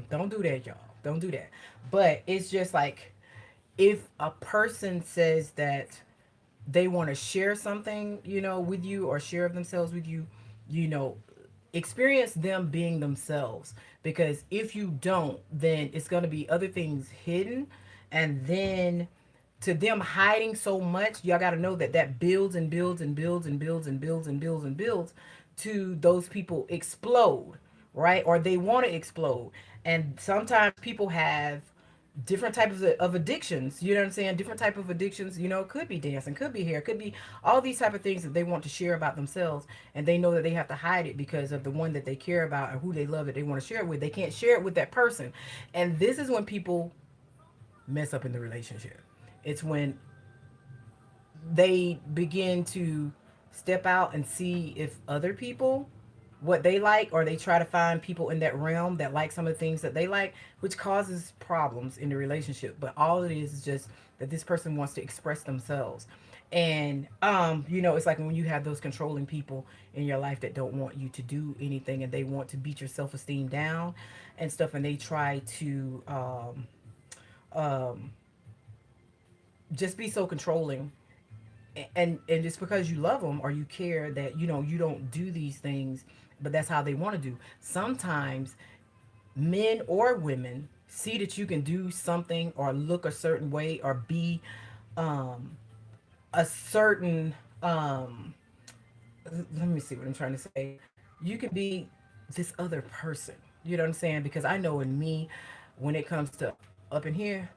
don't do that, y'all. Don't do that. But it's just like, if a person says that they want to share something, with you, or share of themselves with you, you know, experience them being themselves. Because if you don't, then it's going to be other things hidden. And then, to them hiding so much, y'all got to know that that builds and builds and builds and builds and builds and builds and builds to those people explode, right? Or they want to explode. And sometimes people have different types of addictions. You know what I'm saying? Different type of addictions. Could be dancing, could be hair, could be all these type of things that they want to share about themselves, and they know that they have to hide it because of the one that they care about and who they love that they want to share it with. They can't share it with that person, and this is when people mess up in the relationship. It's when they begin to step out and see if other people, what they like, or they try to find people in that realm that like some of the things that they like, which causes problems in the relationship. But all it is just that this person wants to express themselves. And it's like when you have those controlling people in your life that don't want you to do anything, and they want to beat your self-esteem down and stuff, and they try to um, just be so controlling. And it's because you love them, or you care, that you don't do these things, but that's how they want to do. Sometimes men or women see that you can do something, or look a certain way, or be um a certain let me see what I'm trying to say. You can be this other person, you know what I'm saying? Because I know in me, when it comes to up in here,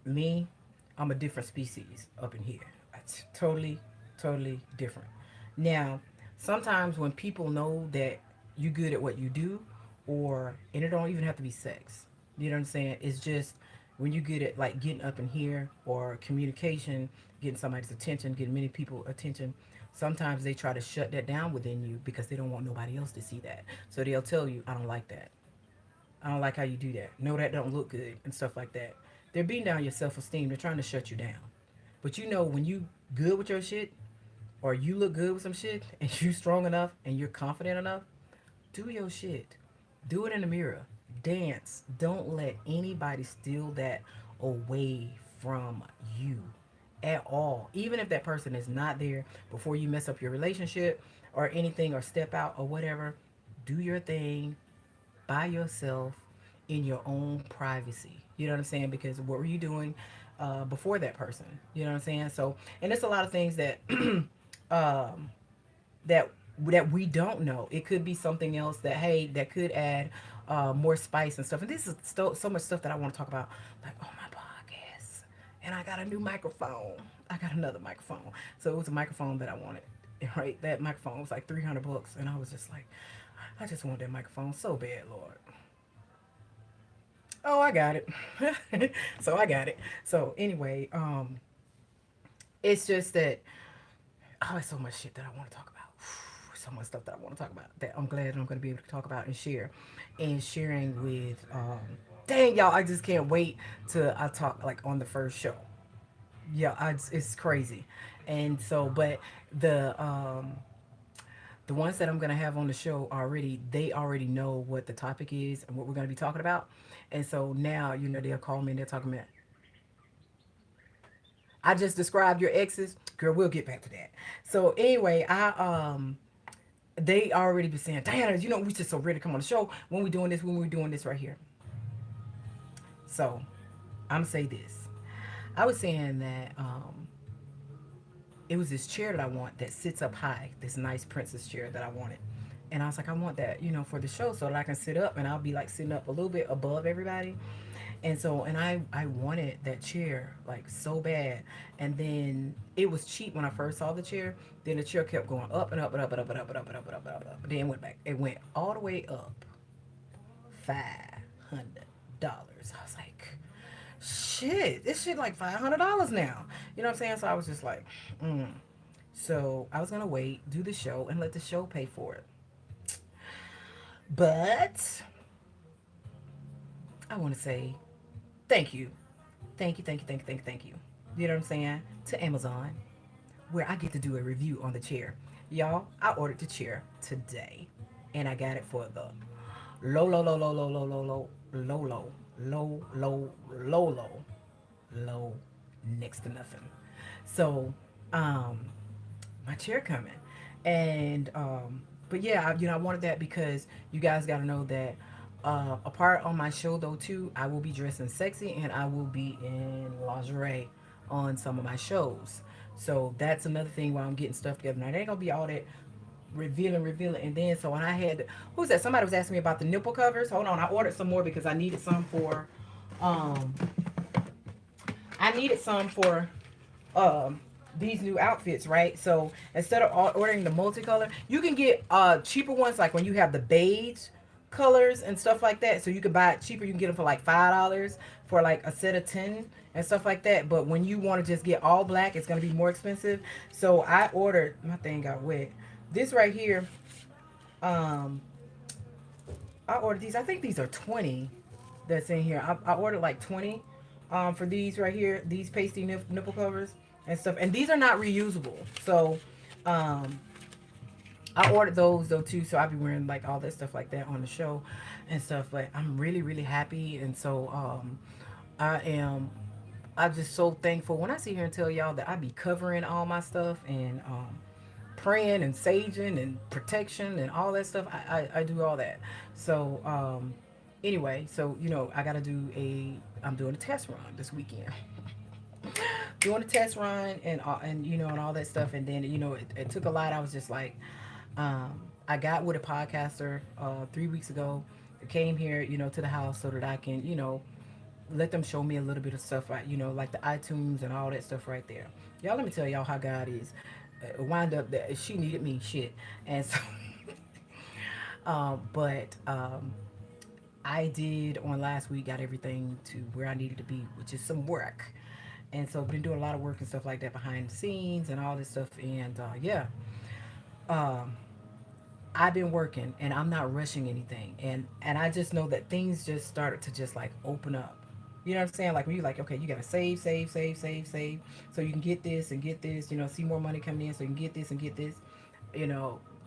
me, I'm a different species up in here. It's totally, totally different. Now, sometimes when people know that you good at what you do, and it don't even have to be sex. You know what I'm saying? It's just when you good at like getting up in here, or communication, getting somebody's attention, getting many people attention. Sometimes they try to shut that down within you because they don't want nobody else to see that. So they'll tell you, I don't like that. I don't like how you do that. No, that don't look good and stuff like that. They're beating down your self-esteem. They're trying to shut you down. But when you good with your shit, or you look good with some shit, and you strong enough and you're confident enough, do your shit. Do it in the mirror. Dance. Don't let anybody steal that away from you at all. Even if that person is not there, before you mess up your relationship or anything, or step out or whatever, do your thing by yourself in your own privacy. You know what I'm saying? Because what were you doing before that person? You know what I'm saying? So, and it's a lot of things that um, that we don't know. It could be something else that, hey, that could add more spice and stuff. And this is so much stuff that I want to talk about, like, oh, my podcast. And I got a new microphone. I got another microphone. So it was a microphone that I wanted. Right, that microphone was like $300, and I was just like, I just want that microphone so bad, Lord. Oh, I got it. So I got it. So anyway, it's just that, oh, there's so much shit that I want to talk about. so much stuff that I want to talk about that I'm glad I'm going to be able to talk about and share, and sharing with. Dang y'all, I just can't wait to I talk like on the first show. Yeah, it's crazy, and so but the um the ones that I'm gonna have on the show already, they already know what the topic is and what we're gonna be talking about, and so now they'll call me and they're talking about. I just described your exes, girl. We'll get back to that. So anyway, they already be saying, Diana, we just so ready to come on the show when we doing this, when we doing this right here. So I'm gonna say this. I was saying that it was this chair that I want that sits up high, this nice princess chair that I wanted. And I was like, I want that, for the show so that I can sit up and I'll be like sitting up a little bit above everybody. And so, and I wanted that chair like so bad. And then it was cheap when I first saw the chair. Then the chair kept going up and up and up and up and up and up and up and up and up and up. Then it went back. It went all the way up $500. I was like, shit, this shit like $500 now. You know what I'm saying? So I was just like, mm. So I was gonna wait, do the show, and let the show pay for it. But I want to say thank you, thank you, thank you, thank you, thank you, thank you. You know what I'm saying? To Amazon, where I get to do a review on the chair. Y'all, I ordered the chair today, and I got it for the low, low, low, low, low, low, low, low, low, low, low, low, low, low, low, next to nothing. So, um, my chair coming, and but yeah, I wanted that because you guys got to know that a part on my show though too, I will be dressing sexy and I will be in lingerie on some of my shows. So that's another thing while I'm getting stuff together. Now it ain't gonna be all that revealing, and then so when I had who's that? Somebody was asking me about the nipple covers. Hold on, I ordered some more because um I needed some for um these new outfits, right? So instead of ordering the multicolor, you can get cheaper ones like when you have the beige colors and stuff like that. So you can buy it cheaper. You can get them for like $5 for like a set of 10 and stuff like that. But when you want to just get all black, it's gonna be more expensive. So I ordered my thing got wet. This right here, um, I ordered these. I think these are 20 that's in here. I ordered like 20 for these right here, these pasty nipple covers and stuff. And these are not reusable. So um, I ordered those though too. So I'll be wearing like all that stuff like that on the show and stuff. But I'm really, really happy. And so I am. I'm just so thankful when I sit here and tell y'all that I be covering all my stuff and praying and saging and protection and all that stuff. I do all that. So anyway, so I gotta do I'm doing a test run this weekend. Doing a test run and all that stuff, and then it took a lot. I was just like, I got with a podcaster 3 weeks ago. Came here, to the house so that I can, let them show me a little bit of stuff, right? Like the iTunes and all that stuff right there. Y'all, let me tell y'all how God is. Wind up that she needed me, shit, and so, but I did on last week, got everything to where I needed to be, which is some work, and so I've been doing a lot of work and stuff like that behind the scenes and all this stuff, and yeah, um, I've been working and I'm not rushing anything. And I just know that things just started to just like open up. You know what I'm saying? Like when you're like, okay, you gotta save, save, save, save, save, so you can get this and get this. See more money coming in, so you can get this and get this.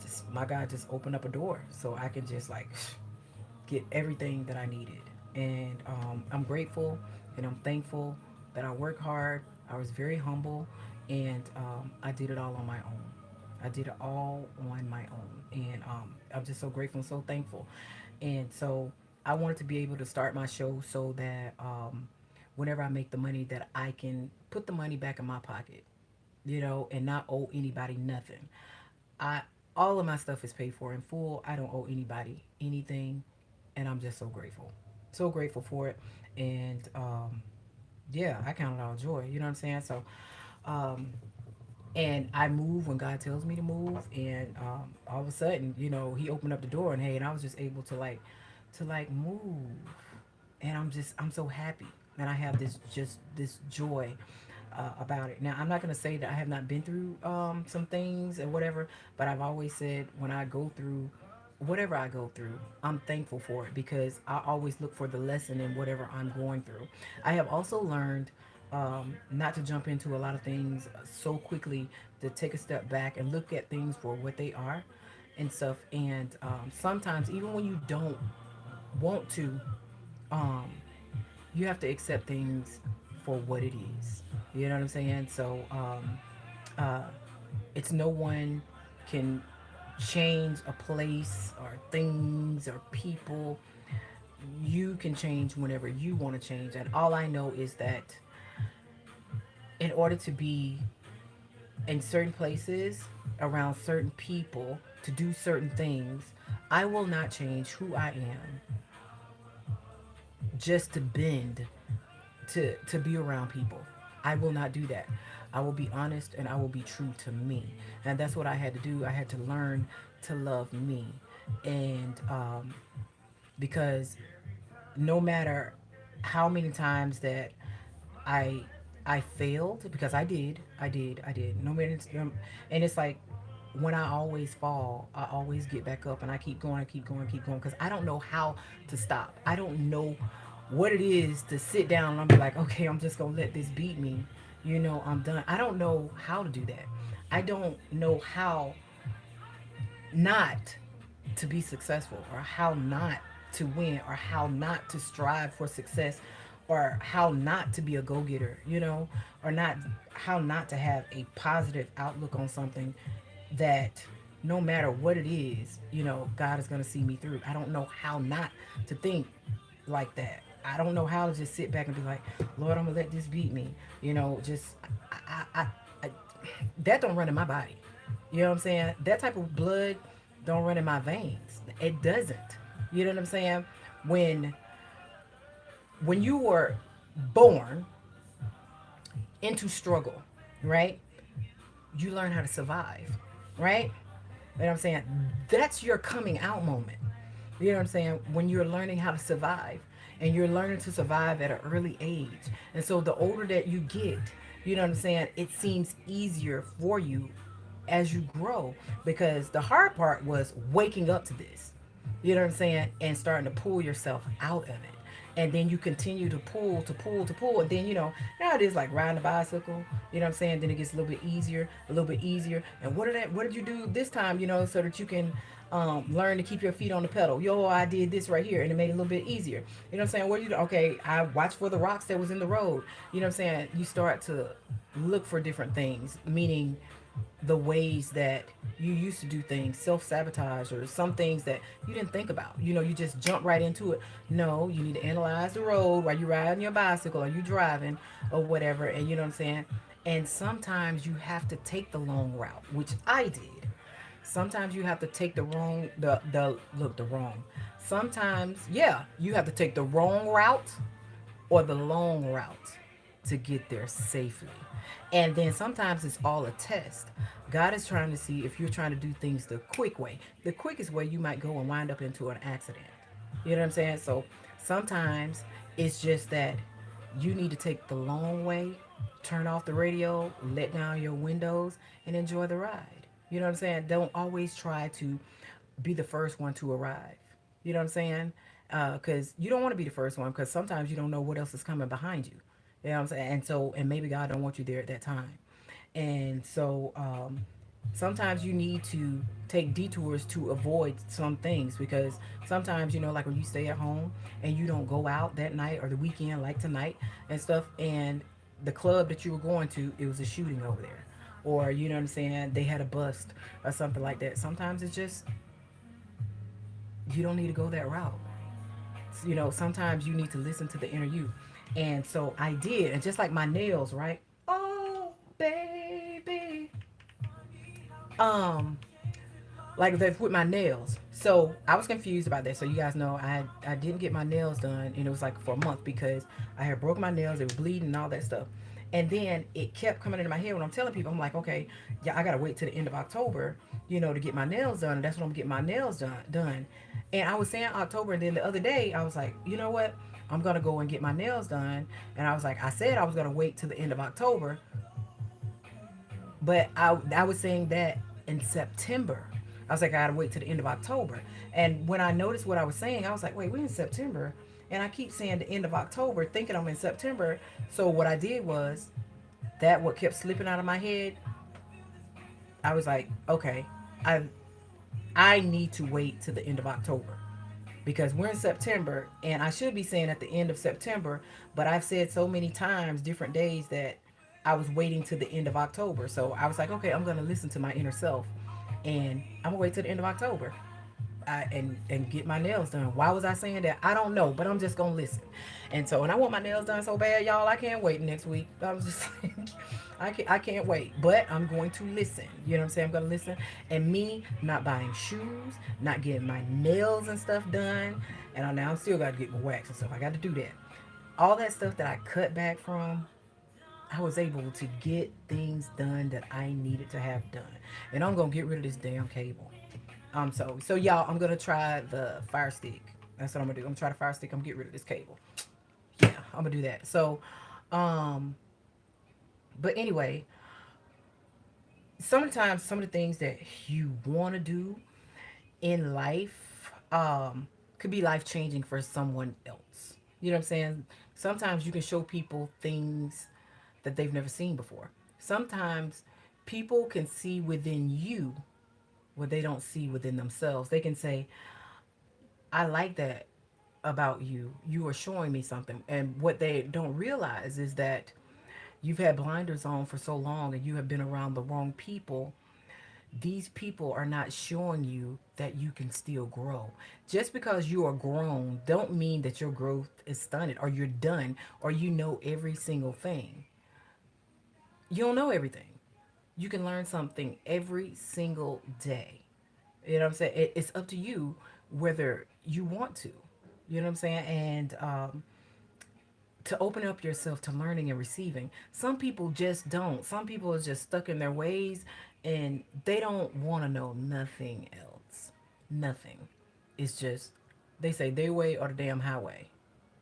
Just my God just opened up a door, so I can just like get everything that I needed. And I'm grateful and I'm thankful that I work hard. I was very humble, and I did it all on my own. I did it all on my own, and I'm just so grateful and so thankful. And so I wanted to be able to start my show so that whenever I make the money, that I can put the money back in my pocket, and not owe anybody nothing. I All of my stuff is paid for in full. I don't owe anybody anything, and I'm just so grateful for it. And yeah, I count it all joy. You know what I'm saying? So um, and I move when God tells me to move, and all of a sudden, He opened up the door, and hey, and I was just able to move, and I'm so happy, and I have this joy about it. Now, I'm not going to say that I have not been through some things and whatever, but I've always said when I go through whatever I go through, I'm thankful for it because I always look for the lesson in whatever I'm going through. I have also learned not to jump into a lot of things so quickly, to take a step back and look at things for what they are and stuff. And sometimes, even when you don't want to, um, you have to accept things for what it is. You know what I'm saying? So uh, it's no one can change a place or things or people. You can change whenever you want to change. And all I know is that in order to be in certain places, around certain people, to do certain things, I will not change who I am just to bend to be around people. I will not do that. I will be honest and I will be true to me. And that's what I had to do. I had to learn to love me. And because no matter how many times that I I failed, because I did. No matter, and it's like when I always fall, I always get back up and I keep going, I keep going, keep going, because I don't know how to stop. I don't know what it is to sit down and I'm be like, okay, I'm just gonna let this beat me. I'm done. I don't know how to do that. I don't know how not to be successful, or how not to win, or how not to strive for success, or how not to be a go-getter, or not how not to have a positive outlook on something, that no matter what it is, God is going to see me through. I don't know how not to think like that. I don't know how to just sit back and be like, Lord, I'm gonna let this beat me. Just I that don't run in my body. You know what I'm saying? That type of blood don't run in my veins. It doesn't. You know what I'm saying? When when you were born into struggle, right? You learn how to survive, right? You know what I'm saying? That's your coming out moment. You know what I'm saying? When you're learning how to survive, and you're learning to survive at an early age. And so the older that you get, you know what I'm saying? It seems easier for you as you grow, because the hard part was waking up to this. You know what I'm saying? And starting to pull yourself out of it. And then you continue to pull, to pull, to pull. And then, now it is like riding a bicycle. You know what I'm saying? Then it gets a little bit easier, a little bit easier. And what did you do this time, so that you can learn to keep your feet on the pedal? Yo, I did this right here and it made it a little bit easier. You know what I'm saying? What do you do? Okay, I watched for the rocks that was in the road. You know what I'm saying? You start to look for different things, meaning the ways that you used to do things, self sabotage, or some things that you didn't think about. You just jump right into it. No, you need to analyze the road while you're riding your bicycle or you driving or whatever. And you know what I'm saying? And sometimes you have to take the long route, which I did. Sometimes you have to take the wrong. Sometimes, yeah, you have to take the wrong route or the long route to get there safely. And then sometimes it's all a test. God is trying to see if you're trying to do things the quick way. The quickest way, you might go and wind up into an accident. You know what I'm saying? So sometimes it's just that you need to take the long way, turn off the radio, let down your windows, and enjoy the ride. You know what I'm saying? Don't always try to be the first one to arrive. You know what I'm saying? Because you don't want to be the first one, because sometimes you don't know what else is coming behind you. You know what I'm saying? And maybe God don't want you there at that time. And so sometimes you need to take detours to avoid some things, because sometimes, like when you stay at home and you don't go out that night or the weekend like tonight and stuff, and the club that you were going to, it was a shooting over there, or you know what I'm saying, they had a bust or something like that. Sometimes it's just, you don't need to go that route. Sometimes you need to listen to the inner you. And so I did. And just like my nails, right? Oh, baby. Um, like that with my nails. So I was confused about that. So you guys know I didn't get my nails done, and it was like for a month, because I had broke my nails, they were bleeding and all that stuff. And then it kept coming into my head when I'm telling people, I'm like, okay, yeah, I gotta wait till the end of October, to get my nails done. And that's when I'm getting my nails done. And I was saying October, and then the other day I was like, you know what? I'm gonna go and get my nails done. And I was like, I said I was gonna wait till the end of October, but I was saying that in September. I was like, I gotta wait till the end of October. And when I noticed what I was saying, I was like, wait, we're in September. And I keep saying the end of October, thinking I'm in September. So what I did was that what kept slipping out of my head, I was like, okay, I I need to wait till the end of October because we're in September and I should be saying at the end of September, but I've said so many times, different days, that I was waiting to the end of October. So I was like, okay, I'm going to listen to my inner self and I'm going to wait till the end of October. And get my nails done. Why was I saying that? I don't know, but I'm just gonna listen. And so, and I want my nails done so bad, y'all. I can't wait next week. I was just like, I can't wait. But I'm going to listen. You know what I'm saying? I'm gonna listen. And me not buying shoes, not getting my nails and stuff done. And I now still got to get my wax and stuff. I got to do that. All that stuff that I cut back from, I was able to get things done that I needed to have done. And I'm gonna get rid of this damn cable. So y'all, I'm gonna try the Fire Stick. That's what I'm gonna do. I'm gonna try the Fire Stick. I'm gonna get rid of this cable. Yeah, I'm gonna do that. So, um, but anyway, sometimes some of the things that you want to do in life, could be life changing for someone else. You know what I'm saying? Sometimes you can show people things that they've never seen before. Sometimes people can see within you what they don't see within themselves. They can say, I like that about you. You are showing me something. And what they don't realize is that you've had blinders on for so long and you have been around the wrong people. These people are not showing you that you can still grow. Just because you are grown don't mean that your growth is stunted or you're done or you know every single thing. You don't know everything. You can learn something every single day. You know what I'm saying? It's up to you whether you want to. You know what I'm saying? And to open up yourself to learning and receiving. Some people just don't. Some people are just stuck in their ways and they don't want to know nothing else. Nothing. It's just, they say their way or the damn highway.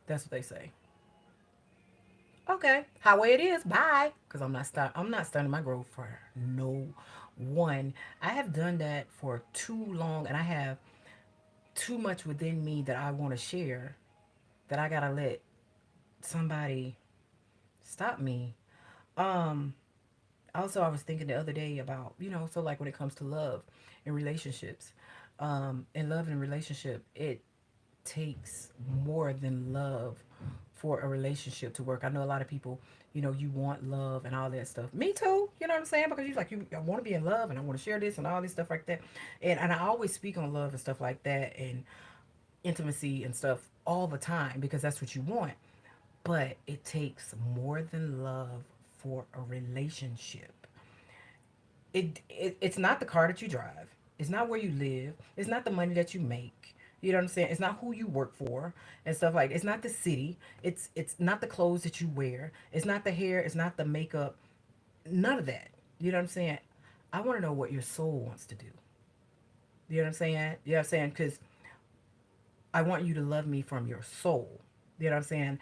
That's what they say. Okay, highway it is. Bye. Because I'm not starting my growth for no one. I have done that for too long and I have too much within me that I want to share that I gotta let somebody stop me. Um, Also, I was thinking the other day about, so like when it comes to love and relationships, in love and relationship, it takes more than love for a relationship to work. I know a lot of people, you want love and all that stuff. Me too, you know what I'm saying? Because I want to be in love and I want to share this and all this stuff like that. And I always speak on love and stuff like that and intimacy and stuff all the time because that's what you want. But it takes more than love for a relationship. It's not the car that you drive. It's not where you live. It's not the money that you make. You know what I'm saying? It's not who you work for and stuff like. It's not the city. It's not the clothes that you wear. It's not the hair. It's not the makeup. None of that. You know what I'm saying? I want to know what your soul wants to do. You know what I'm saying? You know what I'm saying? Because I want you to love me from your soul. You know what I'm saying?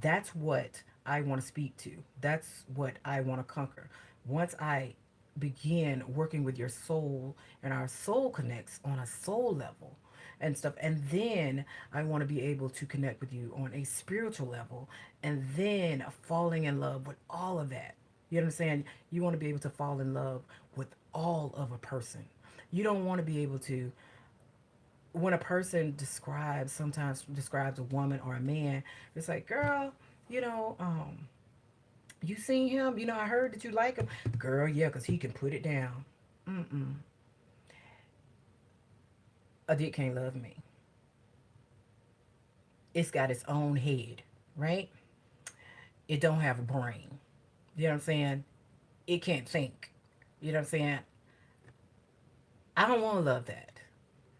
That's what I want to speak to. That's what I want to conquer. Once I begin working with your soul and our soul connects on a soul level and stuff, and then I want to be able to connect with you on a spiritual level and then falling in love with all of that. You know what I'm saying? You want to be able to fall in love with all of a person. You don't want to be able to, when a person sometimes describes a woman or a man, it's like, girl, you know, you seen him? I heard that you like him. Girl, yeah, because he can put it down. Mm-mm. A dick can't love me. It's got its own head, right? It don't have a brain. You know what I'm saying? It can't think. You know what I'm saying? I don't want to love that.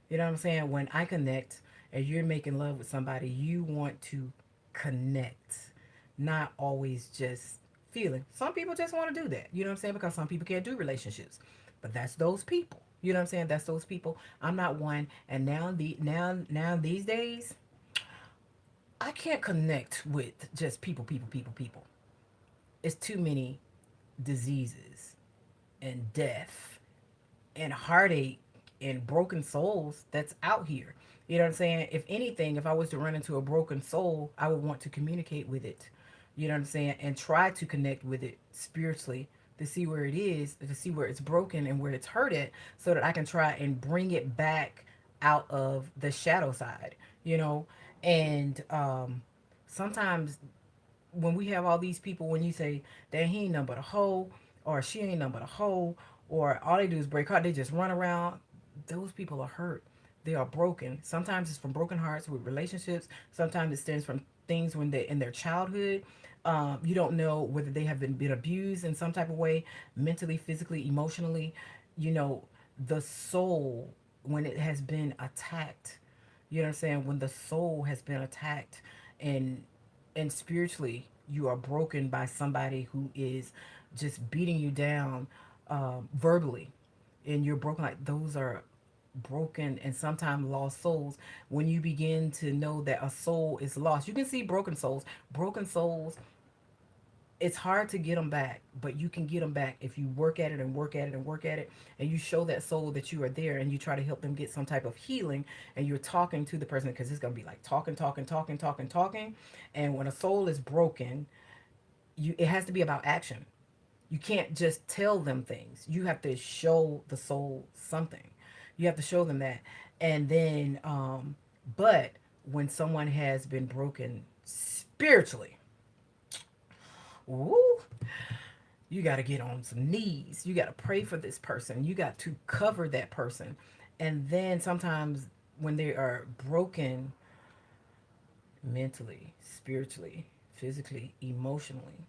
You know what I'm saying? When I connect and you're making love with somebody, you want to connect, not always just feeling. Some people just want to do that. You know what I'm saying? Because some people can't do relationships. But that's those people. You know what I'm saying? That's those people. I'm not one. And now these days, I can't connect with just people, people, people, people. It's too many diseases and death and heartache and broken souls that's out here. You know what I'm saying? If anything, if I was to run into a broken soul, I would want to communicate with it. You know what I'm saying? And try to connect with it spiritually to see where it is, to see where it's broken and where it's hurt at, so that I can try and bring it back out of the shadow side, you know? And sometimes when we have all these people, when you say that he ain't nothing but a hoe, or she ain't nothing but a hoe, or all they do is break heart, they just run around. Those people are hurt. They are broken. Sometimes it's from broken hearts with relationships. Sometimes it stems from things when they in their childhood. You don't know whether they have been abused in some type of way, mentally, physically, emotionally. You know, the soul when it has been attacked. You know what I'm saying? When the soul has been attacked, and spiritually you are broken by somebody who is just beating you down verbally, and you're broken, like those are broken and sometimes lost souls. When you begin to know that a soul is lost, you can see broken souls. It's hard to get them back, but you can get them back if you work at it and work at it and work at it, and you show that soul that you are there, and you try to help them get some type of healing, and you're talking to the person, because it's going to be like talking, talking, talking, talking, talking. And when a soul is broken, you it has to be about action. You can't just tell them things. You have to show the soul something. You have to show them that. And then but when someone has been broken spiritually, woo, you got to get on some knees. You got to pray for this person. You got to cover that person. And then sometimes when they are broken mentally, spiritually, physically, emotionally,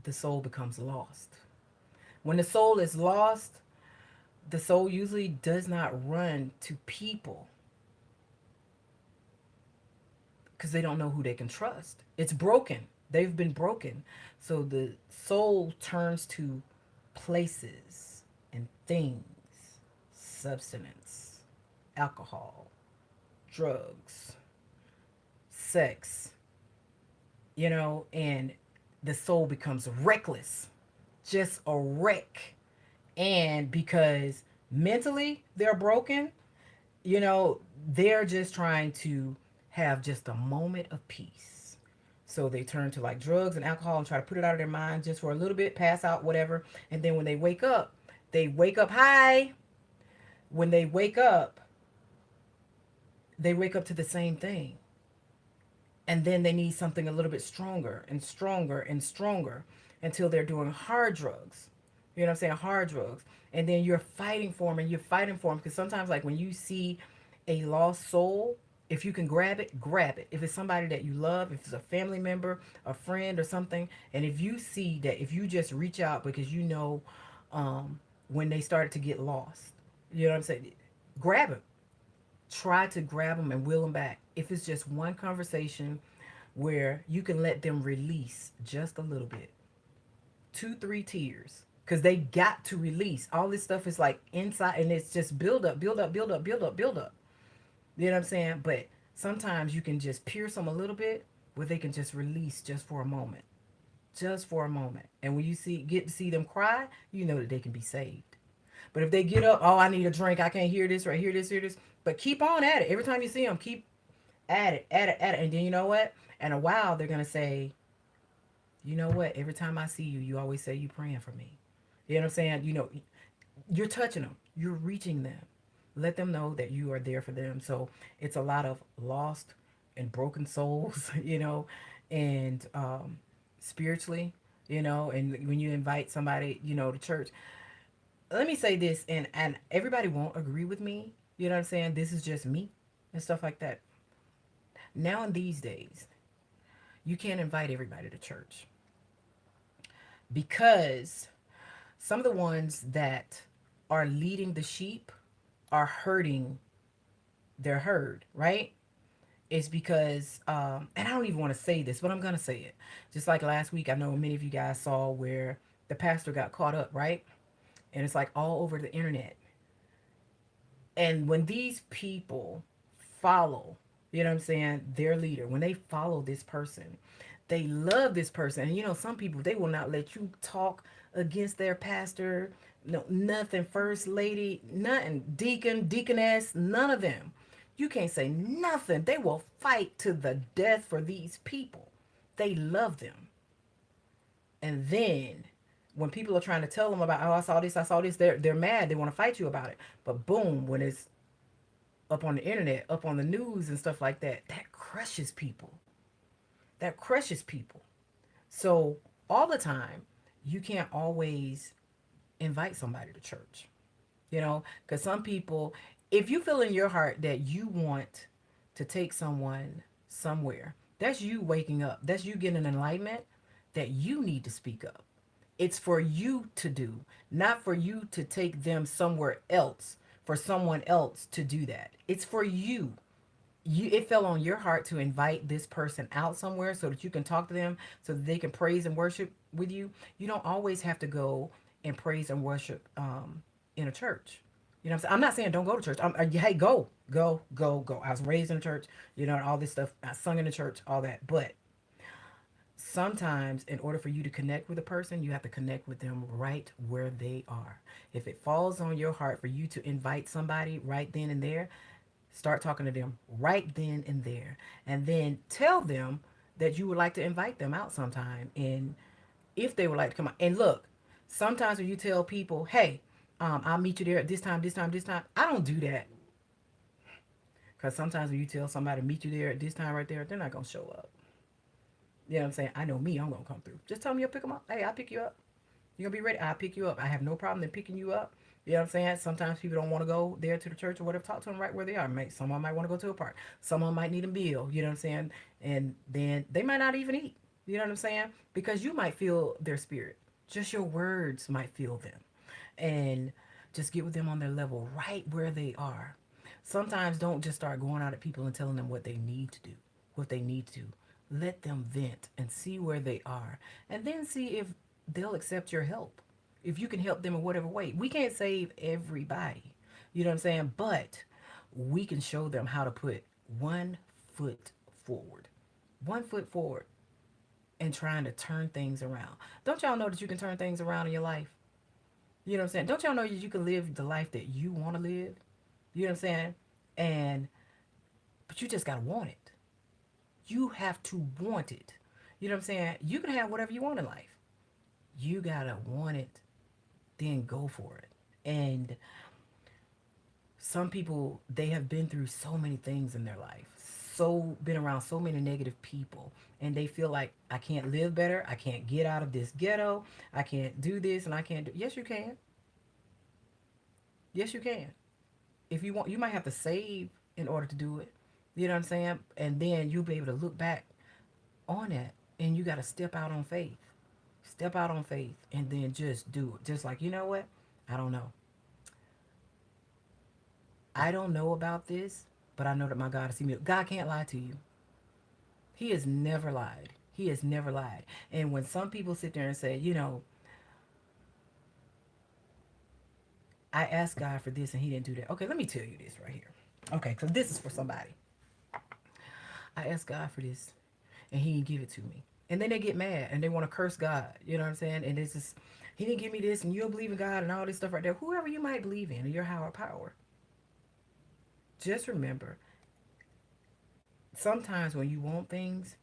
the soul becomes lost. When the soul is lost, the soul usually does not run to people because they don't know who they can trust. It's broken. They've been broken. So the soul turns to places and things, substance, alcohol, drugs, sex, and the soul becomes reckless, just a wreck. And because mentally they're broken, they're just trying to have just a moment of peace. So they turn to like drugs and alcohol and try to put it out of their mind just for a little bit, pass out, whatever. And then when they wake up high. When they wake up to the same thing. And then they need something a little bit stronger and stronger and stronger until they're doing hard drugs. You know what I'm saying? Hard drugs. And then you're fighting for them, and you're fighting for them, because sometimes, like, when you see a lost soul, if you can grab it, grab it. If it's somebody that you love, if it's a family member, a friend, or something, and if you see that, if you just reach out because when they started to get lost, you know what I'm saying? Grab it. Try to grab them and wheel them back. If it's just one conversation where you can let them release just a little bit, 2, 3 tears, because they got to release. All this stuff is like inside, and it's just build up, build up, build up, build up, build up. You know what I'm saying? But sometimes you can just pierce them a little bit where they can just release just for a moment. Just for a moment. And when you get to see them cry, you know that they can be saved. But if they get up, oh, I need a drink, I can't hear this, right, hear this, hear this. But keep on at it. Every time you see them, keep at it, at it, at it. And then you know what? In a while, they're going to say, you know what? Every time I see you, you always say you praying for me. You know what I'm saying? You're touching them. You're reaching them. Let them know that you are there for them. So it's a lot of lost and broken souls, and spiritually, and when you invite somebody, to church, let me say this, and everybody won't agree with me. You know what I'm saying? This is just me and stuff like that. Now in these days, you can't invite everybody to church because some of the ones that are leading the sheep are hurting their herd, right? It's because, and I don't even want to say this, but I'm going to say it. Just like last week, I know many of you guys saw where the pastor got caught up, right? And it's like all over the internet. And when these people follow, You know what I'm saying? Their leader, when they follow this person, they love this person. And some people, they will not let you talk against their pastor. No, nothing, first lady, nothing, deacon, deaconess, none of them. You can't say nothing. They will fight to the death for these people. They love them. And then when people are trying to tell them about, oh, I saw this, they're mad. They want to fight you about it. But boom, when it's up on the internet, up on the news and stuff like that, that crushes people. That crushes people. So all the time, you can't always invite somebody to church. Because some people, if you feel in your heart that you want to take someone somewhere, that's you waking up. That's you getting an enlightenment that you need to speak up. It's for you to do, not for you to take them somewhere else, for someone else to do that. It's for you. It fell on your heart to invite this person out somewhere so that you can talk to them, so that they can praise and worship with you. You don't always have to go and praise and worship in a church. You know what I'm saying? I'm not saying don't go to church. Hey, go, go, go, go. I was raised in a church, all this stuff. I sung in the church, all that. But sometimes, in order for you to connect with a person, you have to connect with them right where they are. If it falls on your heart for you to invite somebody right then and there, start talking to them right then and there. And then tell them that you would like to invite them out sometime. And if they would like to come out. And look, sometimes when you tell people, hey, I'll meet you there at this time, this time, this time, I don't do that. Because sometimes when you tell somebody to meet you there at this time right there, they're not going to show up. You know what I'm saying? I know me, I'm going to come through. Just tell me you'll pick them up. Hey, I'll pick you up. You're going to be ready. I'll pick you up. I have no problem in picking you up. You know what I'm saying? Sometimes people don't want to go there to the church or whatever. Talk to them right where they are. Someone might want to go to a park. Someone might need a meal. You know what I'm saying? And then they might not even eat. You know what I'm saying? Because you might feel their spirit. Just your words might feel them. And just get with them on their level right where they are. Sometimes don't just start going out at people and telling them what they need to do, what they need to. Let them vent and see where they are. And then see if they'll accept your help. If you can help them in whatever way. We can't save everybody. You know what I'm saying? But we can show them how to put one foot forward. One foot forward and trying to turn things around. Don't y'all know that you can turn things around in your life? You know what I'm saying? Don't y'all know that you can live the life that you want to live? You know what I'm saying? And but you just gotta want it. You have to want it. You know what I'm saying? You can have whatever you want in life. You gotta want it, then go for it. And some people, they have been through so many things in their life, so been around so many negative people, and they feel like I can't live better, I can't get out of this ghetto, I can't do this, and I can't do. Yes, you can. Yes, you can. If you want, you might have to save in order to do it. You know what I'm saying? And then you'll be able to look back on that, and you got to step out on faith. Step out on faith, and then just do it. Just like, you know what? I don't know. I don't know about this, but I know that my God is seeing me. God can't lie to you. He has never lied. He has never lied. And when some people sit there and say, I asked God for this and he didn't do that. Okay, let me tell you this right here. Okay, because this is for somebody. I asked God for this and he didn't give it to me. And then they get mad and they want to curse God. You know what I'm saying? And it's just, he didn't give me this and you don't believe in God and all this stuff right there. Whoever you might believe in, your higher power. Just remember, sometimes when you want things,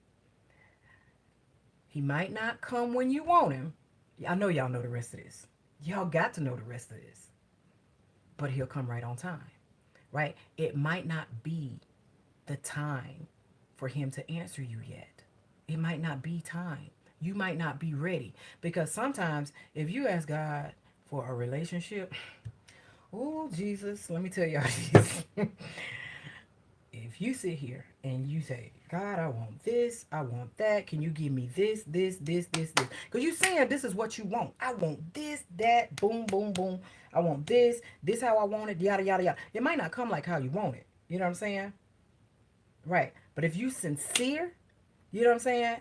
he might not come when you want him. I know y'all know the rest of this. Y'all got to know the rest of this. But he'll come right on time, right? It might not be the time for him to answer you yet. It might not be time. You might not be ready. Because sometimes if you ask God for a relationship, oh, Jesus, let me tell y'all this. If you sit here and you say, God, I want this, I want that. Can you give me this, this, this, this, this? Because you're saying this is what you want. I want this, that, boom, boom, boom. I want this how I want it, yada, yada, yada. It might not come like how you want it. You know what I'm saying? Right. But if you sincere, you know what I'm saying?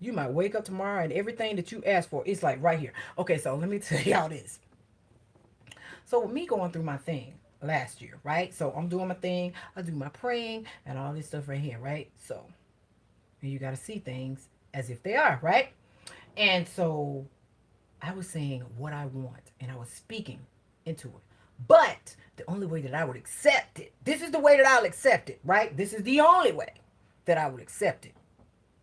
You might wake up tomorrow and everything that you asked for, it's like right here. Okay, so let me tell y'all this. So with me going through my thing, last year, right? So I'm doing my thing. I do my praying and all this stuff right here, right? So you got to see things as if they are, right? And so I was saying what I want and I was speaking into it. But the only way that I would accept it, this is the way that I'll accept it, right? This is the only way that I would accept it.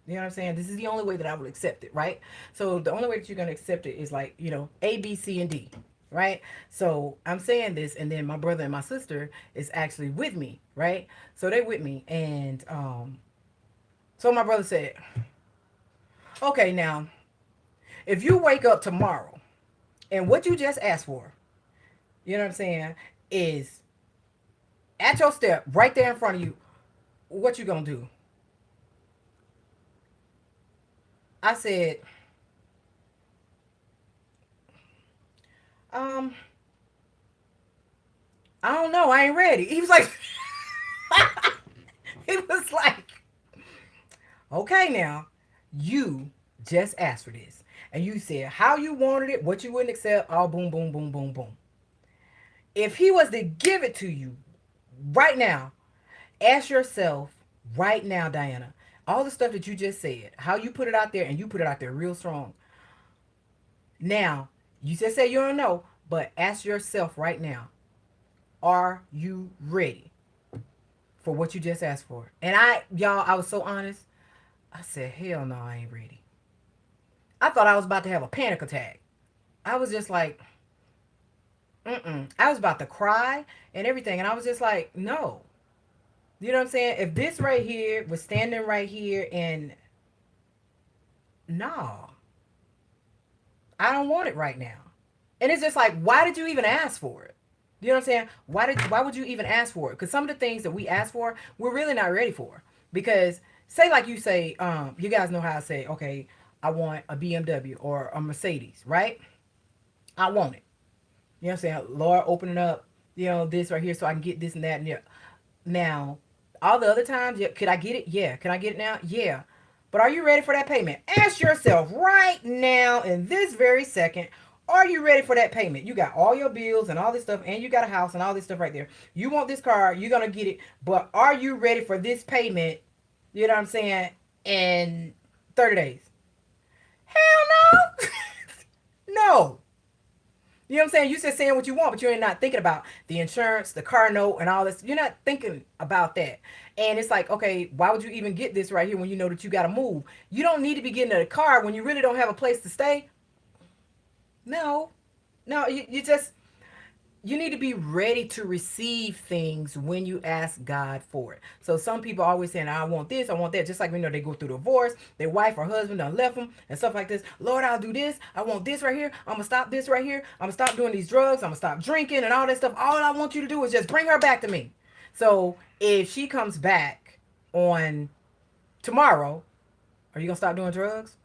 You know what I'm saying? This is the only way that I would accept it, right? So the only way that you're going to accept it is like, A, B, C, and D, right? So I'm saying this, and then my brother and my sister is actually with me, right? So they with me. And so my brother said, okay, now, if you wake up tomorrow and what you just asked for, you know what I'm saying, is at your step right there in front of you, what you gonna do? I said, um, I don't know, I ain't ready. He was like, he was like, okay, now, you just asked for this. And you said how you wanted it, what you wouldn't accept, all boom, boom, boom, boom, boom. If he was to give it to you right now, ask yourself right now, Diana, all the stuff that you just said, how you put it out there, and you put it out there real strong. Now, you just say you don't know, but ask yourself right now, are you ready for what you just asked for? And y'all, I was so honest. I said, hell no, I ain't ready. I thought I was about to have a panic attack. I was just like, mm-mm. I was about to cry and everything. And I was just like, no. You know what I'm saying? If this right here was standing right here and no, I don't want it right now. And it's just like, why did you even ask for it? You know what I'm saying? Why would you even ask for it? Because some of the things that we ask for, we're really not ready for. Because say like you say, you guys know how I say, okay, I want a BMW or a Mercedes, right? I want it. You know what I'm saying? Lord, open it up, this right here so I can get this and that and yeah. Now, all the other times, yeah, could I get it? Yeah. Can I get it now? Yeah. But are you ready for that payment? Ask yourself right now in this very second, are you ready for that payment? You got all your bills and all this stuff, and you got a house and all this stuff right there. You want this car, you're going to get it, but are you ready for this payment? You know what I'm saying? In 30 days. Hell no. No. You know what I'm saying? You just saying what you want, but you're not thinking about the insurance, the car note, and all this. You're not thinking about that. And it's like, okay, why would you even get this right here when you know that you got to move? You don't need to be getting a car when you really don't have a place to stay. No, no, you just you need to be ready to receive things when you ask God for it. So some people always saying, I want this, I want that. Just like we know they go through divorce, their wife or husband done left them and stuff like this. Lord, I'll do this. I want this right here. I'm going to stop this right here. I'm going to stop doing these drugs. I'm going to stop drinking and all that stuff. All I want you to do is just bring her back to me. So if she comes back on tomorrow, are you going to stop doing drugs?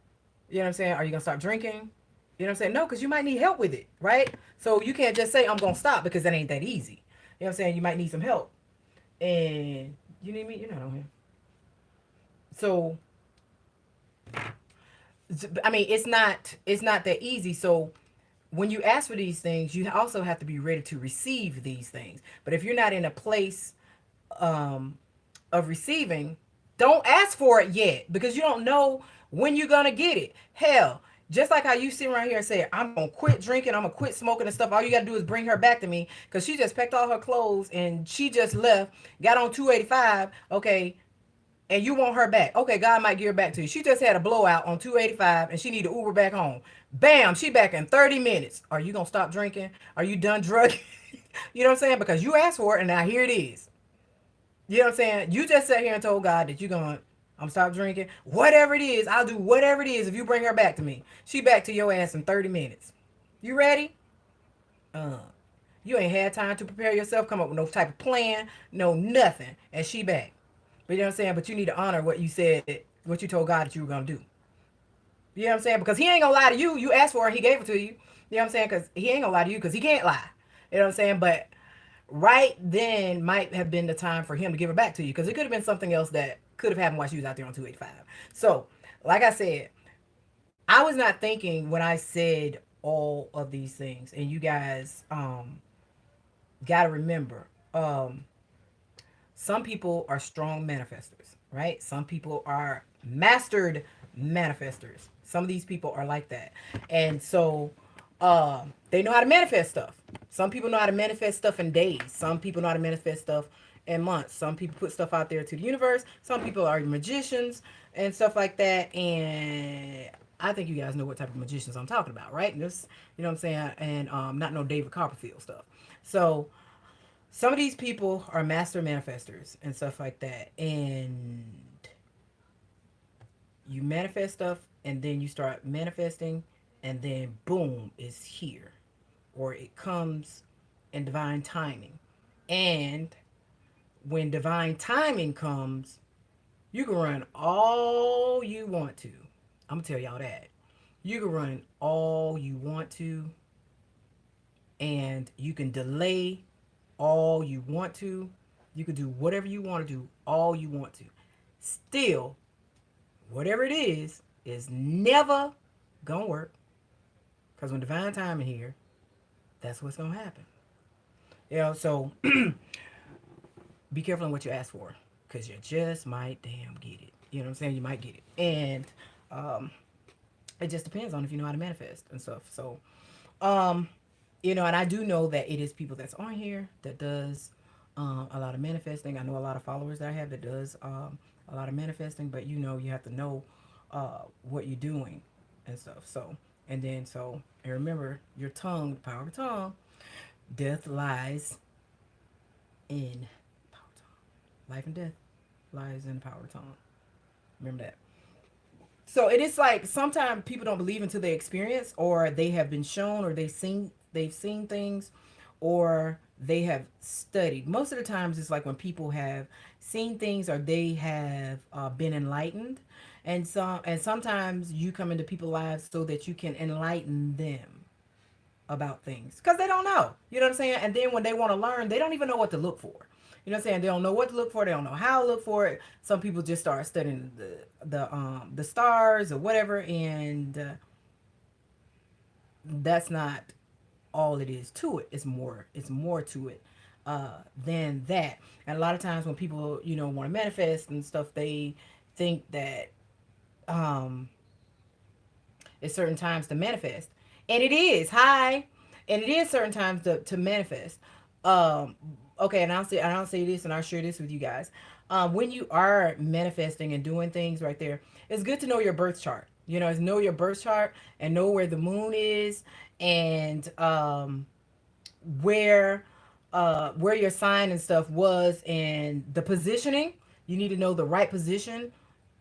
You know what I'm saying? Are you going to stop drinking? You know what I'm saying? No, because you might need help with it, right? So you can't just say, I'm going to stop because that ain't that easy. You know what I'm saying? You might need some help. And you need me? You're not on here. So, I mean, it's not that easy. So when you ask for these things, you also have to be ready to receive these things. But if you're not in a place um, of receiving, don't ask for it yet because you don't know when you're gonna get it. Hell, just like how you sit around here and say, I'm gonna quit drinking, I'm gonna quit smoking and stuff. All you gotta do is bring her back to me because she just packed all her clothes and she just left, got on 285. Okay, and you want her back. Okay, God might give her back to you. She just had a blowout on 285 and she need to Uber back home. Bam, she back in 30 minutes. Are you gonna stop drinking? Are you done drugging? You know what I'm saying? Because you asked for it and now here it is. You know what I'm saying? You just sat here and told God that you're going to, I'm stop drinking. Whatever it is, I'll do whatever it is if you bring her back to me. She back to your ass in 30 minutes. You ready? Uh, you ain't had time to prepare yourself, come up with no type of plan, no nothing. And she back. But you know what I'm saying? But you need to honor what you said, what you told God that you were going to do. You know what I'm saying? Because he ain't going to lie to you. You asked for it, he gave it to you. You know what I'm saying? Because he ain't going to lie to you because he can't lie. You know what I'm saying? But right then might have been the time for him to give it back to you because it could have been something else that could have happened while she was out there on 285. So, like I said, I was not thinking when I said all of these things, and you guys got to remember, some people are strong manifestors, right? Some people are mastered manifestors. Some of these people are like that. And so they know how to manifest stuff. Some people know how to manifest stuff in days. Some people know how to manifest stuff in months. Some people put stuff out there to the universe. Some people are magicians and stuff like that. And I think you guys know what type of magicians I'm talking about, right? And this, you know what I'm saying? And not no David Copperfield stuff. So some of these people are master manifestors and stuff like that. And you manifest stuff and then you start manifesting and then boom, it's here. Or it comes in divine timing. And when divine timing comes, you can run all you want to. I'm gonna tell y'all that. You can run all you want to, and you can delay all you want to. You can do whatever you want to do, all you want to. Still, whatever it is never gonna work. Because when divine timing here, that's what's gonna happen. You know, so be careful on what you ask for. Because you just might damn get it. You know what I'm saying? You might get it. And um, it just depends on if you know how to manifest and stuff. So, um, and I do know that it is people that's on here that does a lot of manifesting. I know a lot of followers that I have that does a lot of manifesting, but you have to know what you're doing and stuff. So, and remember your tongue, the power of the tongue, death lies in power of tongue. Life and death lies in the power of tongue. Remember that. So it is like sometimes people don't believe until they experience, or they have been shown, or they've seen things, or they have studied. Most of the times it's like when people have seen things or they have been enlightened, and sometimes you come into people's lives so that you can enlighten them about things because they don't know. You know what I'm saying? And then when they want to learn, they don't even know what to look for. You know what I'm saying? They don't know what to look for. They don't know how to look for it. Some people just start studying the stars or whatever, and that's not all it is to it. It's more to it than that. And a lot of times when people want to manifest and stuff, they think that um, it's certain times to manifest, and it is hi, and it is certain times to manifest. Um, okay, and I'll say this, and I'll share this with you guys. When you are manifesting and doing things right there, it's good to know your birth chart. It's know your birth chart and know where the moon is, and where where your sign and stuff was, and the positioning. You need to know the right position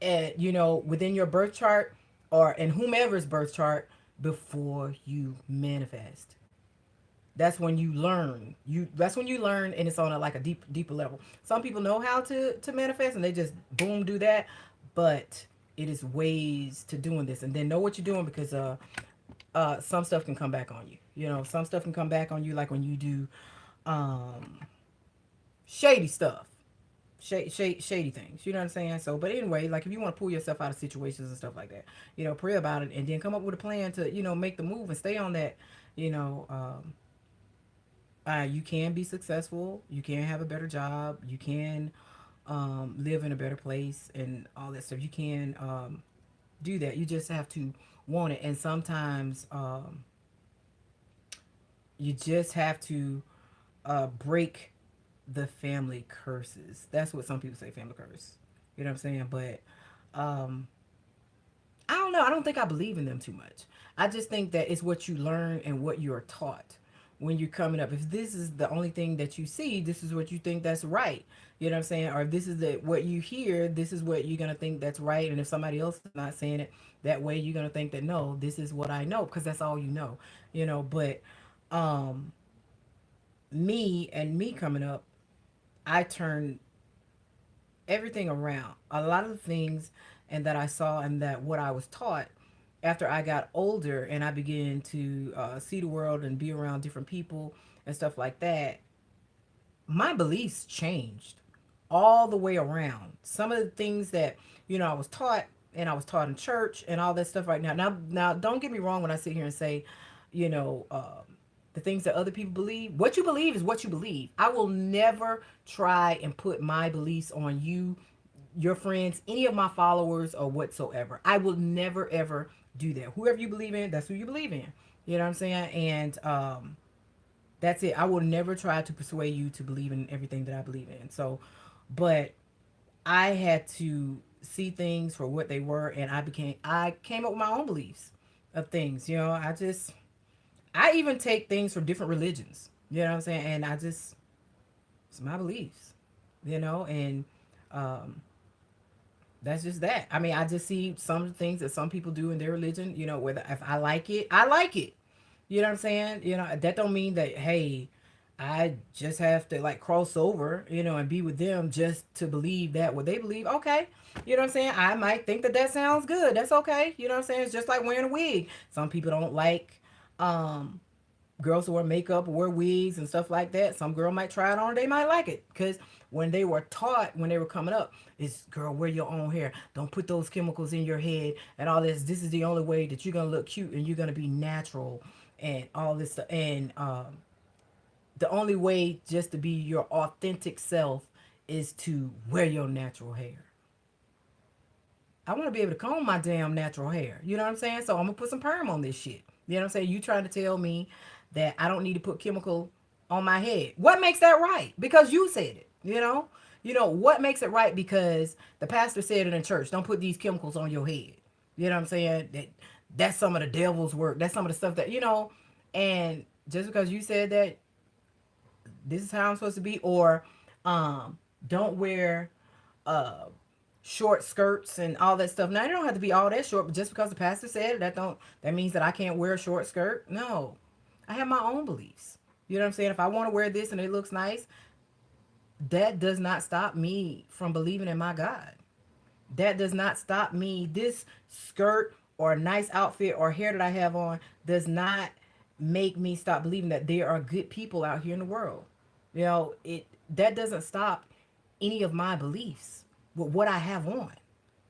at within your birth chart, or in whomever's birth chart, before you manifest. That's when you learn, and it's on like a deeper level. Some people know how to manifest and they just boom do that, but it is ways to doing this, and then know what you're doing, because some stuff can come back on you. Some stuff can come back on you, like when you do um shady stuff, shady things. You know what I'm saying? So, but anyway, like if you want to pull yourself out of situations and stuff like that, pray about it, and then come up with a plan to make the move and stay on that. You know, you can be successful. You can have a better job. You can live in a better place and all that stuff. You can do that. You just have to want it, and sometimes you just have to break the family curses. That's what some people say, family curse. You know what I'm saying? But um, I don't know. I don't think I believe in them too much. I just think that it's what you learn and what you are taught when you're coming up. If this is the only thing that you see, this is what you think that's right. You know what I'm saying? Or if this is what you hear, this is what you're gonna think that's right. And if somebody else is not saying it that way, you're gonna think that no, this is what I know, because that's all you know. But um, me coming up, I turned everything around. A lot of the things and that I saw and that what I was taught after I got older and I began to see the world and be around different people and stuff like that, my beliefs changed all the way around. Some of the things that I was taught, and I was taught in church and all that stuff right now. Now, don't get me wrong when I sit here and say, you know. the things that other people believe. What you believe is what you believe. I will never try and put my beliefs on you, your friends, any of my followers, or whatsoever. I will never ever do that. Whoever you believe in, that's who you believe in. You know what I'm saying? And that's it. I will never try to persuade you to believe in everything that I believe in. So, but I had to see things for what they were, and I came up with my own beliefs of things. You know, I even take things from different religions. You know what I'm saying? And it's my beliefs. You know, and um, that's just that. I mean, I just see some things that some people do in their religion. You know, whether if I like it, I like it. You know what I'm saying? You know, that don't mean that, hey, I just have to like cross over, you know, and be with them just to believe that what they believe. Okay. You know what I'm saying? I might think that that sounds good. That's okay. You know what I'm saying? It's just like wearing a wig. Some people don't like um girls who wear makeup or wear wigs and stuff like that. Some girl might try it on, they might like it because when they were taught when they were coming up, is girl, wear your own hair. Don't put those chemicals in your head and all this. This is the only way that you're gonna look cute and you're gonna be natural and all this stuff. And the only way just to be your authentic self is to wear your natural hair. I want to be able to comb my damn natural hair. You know what I'm saying? So I'm gonna put some perm on this shit. You know what I'm saying? You trying to tell me that I don't need to put chemical on my head? What makes that right? Because you said it. You know what makes it right? Because the pastor said it in church. Don't put these chemicals on your head. You know what I'm saying? That's some of the devil's work. That's some of the stuff that you know. And just because you said that, this is how I'm supposed to be, or don't wear uh short skirts and all that stuff. Now you don't have to be all that short, but just because the pastor said it, that means that I can't wear a short skirt. No. I have my own beliefs. You know what I'm saying? If I want to wear this and it looks nice, that does not stop me from believing in my God. That does not stop me. This skirt or a nice outfit or hair that I have on does not make me stop believing that there are good people out here in the world. You know, it that doesn't stop any of my beliefs with what I have on.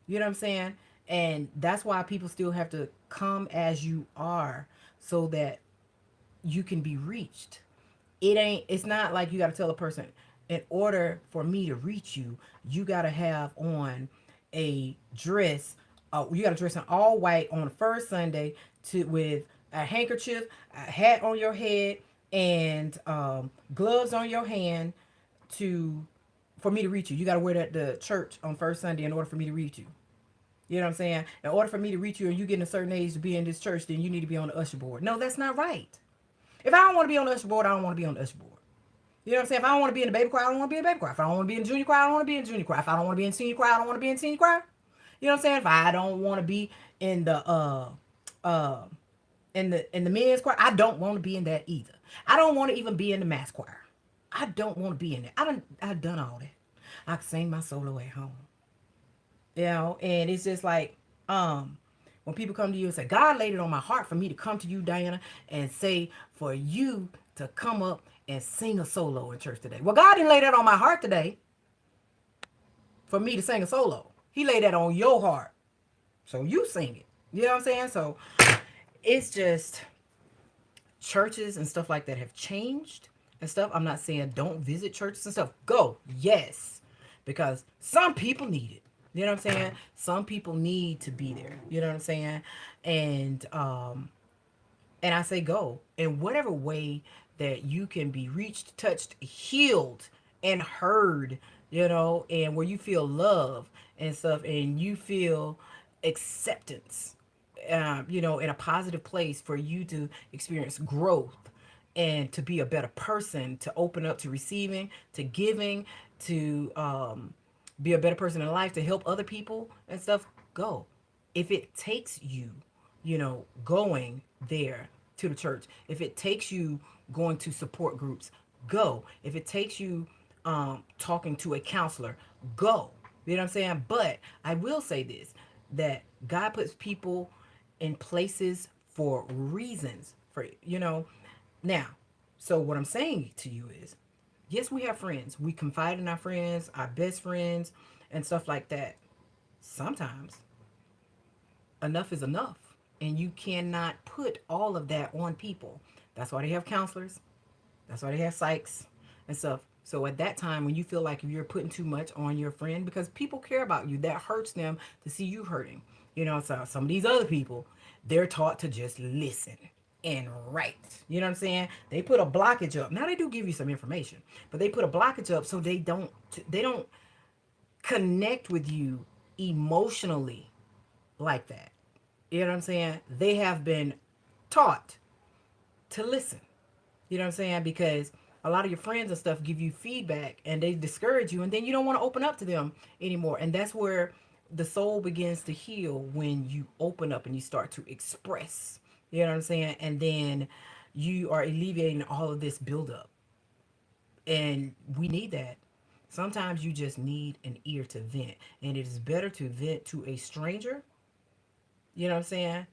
You know what I'm saying? And that's why people still have to come as you are so that you can be reached. It's not like you got to tell a person, in order for me to reach you, you got to have on a dress. You got to dress in all white on the first Sunday to with a handkerchief, a hat on your head, and gloves on your hand to for me to reach you. You got to wear that to church on first Sunday in order for me to reach you. You know what I'm saying? In order for me to reach you and you get in a certain age to be in this church, then you need to be on the usher board. No, that's not right. If I don't want to be on the usher board, I don't want to be on the usher board. You know what I'm saying? If I don't want to be in the baby choir, I don't want to be in the baby choir. If I don't want to be in the junior choir, I don't want to be in the junior choir. If I don't want to be in the senior choir, I don't want to be in the senior choir. You know what I'm saying? If I don't want to be in the uh in the men's choir, I don't want to be in that either. I don't want to even be in the mass choir. I don't want to be in there. I've done all that. I can sing my solo at home. You know, and it's just like when people come to you and say, God laid it on my heart for me to come to you, Diana, and say for you to come up and sing a solo in church today. Well, God didn't lay that on my heart today for me to sing a solo. He laid that on your heart. So you sing it. You know what I'm saying? So it's just churches and stuff like that have changed and stuff. I'm not saying don't visit churches and stuff. Go. Yes. Because some people need it. You know what I'm saying? Some people need to be there. You know what I'm saying? And and I say go in whatever way that you can be reached, touched, healed, and heard, you know, and where you feel love and stuff and you feel acceptance, you know, in a positive place for you to experience growth and to be a better person, to open up to receiving, to giving, to be a better person in life, to help other people and stuff. Go. If it takes you, you know, going there to the church, if it takes you going to support groups, go. If it takes you talking to a counselor, go. You know what I'm saying? But I will say this, that God puts people in places for reasons. For, you know, now, so what I'm saying to you is, yes, we have friends. We confide in our friends, our best friends, and stuff like that. Sometimes enough is enough. And you cannot put all of that on people. That's why they have counselors. That's why they have psychs and stuff. So at that time, when you feel like you're putting too much on your friend, because people care about you, that hurts them to see you hurting. So some of these other people, they're taught to just listen and write. You know what I'm saying? They put a blockage up. Now they do give you some information, but they put a blockage up so they don't connect with you emotionally like that. You know what I'm saying? They have been taught to listen. You know what I'm saying? Because a lot of your friends and stuff give you feedback and they discourage you, and then you don't want to open up to them anymore. And that's where the soul begins to heal, when you open up and you start to express. You know what I'm saying? And then you are alleviating all of this buildup. And we need that. Sometimes you just need an ear to vent. And it is better to vent to a stranger, you know what I'm saying,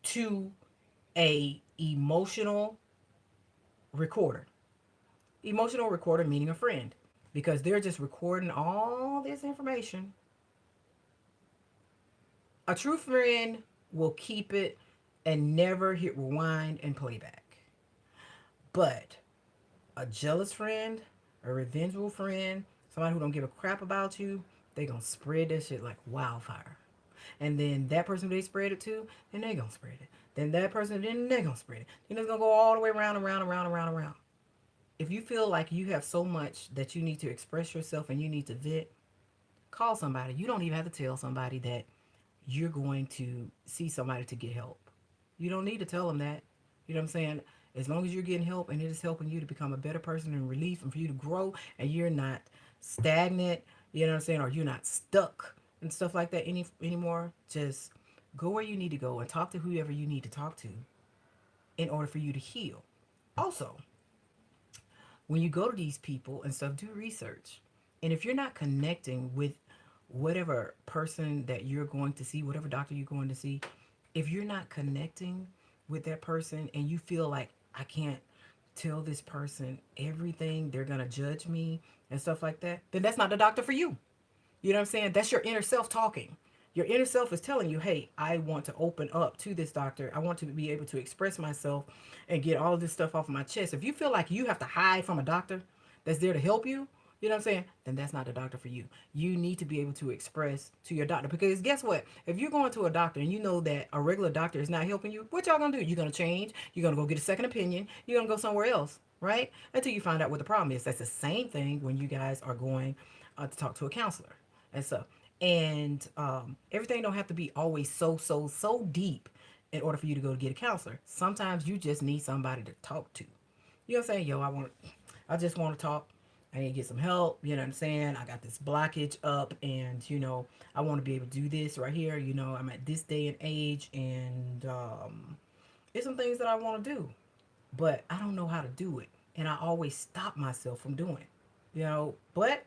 to a emotional recorder. Emotional recorder meaning a friend, because they're just recording all this information. A true friend will keep it and never hit rewind and playback. But a jealous friend, a revengeful friend, somebody who don't give a crap about you, they gonna spread that shit like wildfire. And then that person who they spread it to, then they gonna spread it. Then that person, then they gonna spread it. Then it's gonna go all the way around, around, around, around, around. If you feel like you have so much that you need to express yourself and you need to vent, call somebody. You don't even have to tell somebody that you're going to see somebody to get help. You don't need to tell them that. You know what I'm saying? As long as you're getting help and it is helping you to become a better person and relief and for you to grow and you're not stagnant, you know what I'm saying, or you're not stuck and stuff like that anymore, just go where you need to go and talk to whoever you need to talk to in order for you to heal. Also, when you go to these people and stuff, do research. And if you're not connecting with whatever person that you're going to see, whatever doctor you're going to see, if you're not connecting with that person and you feel like, I can't tell this person everything, they're going to judge me and stuff like that, then that's not the doctor for you. You know what I'm saying? That's your inner self talking. Your inner self is telling you, hey, I want to open up to this doctor. I want to be able to express myself and get all of this stuff off of my chest. If you feel like you have to hide from a doctor that's there to help you, you know what I'm saying? Then that's not the doctor for you. You need to be able to express to your doctor. Because guess what? If you're going to a doctor and you know that a regular doctor is not helping you, what y'all gonna do? You're gonna change. You're gonna go get a second opinion. You're gonna go somewhere else, right? Until you find out what the problem is. That's the same thing when you guys are going to talk to a counselor and stuff. And everything don't have to be always so deep in order for you to go to get a counselor. Sometimes you just need somebody to talk to. You know what I'm saying? Yo, I just want to talk. I need to get some help. You know what I'm saying? I got this blockage up, and I want to be able to do this right here. I'm at this day and age, and there's some things that I want to do, but I don't know how to do it, and I always stop myself from doing it. But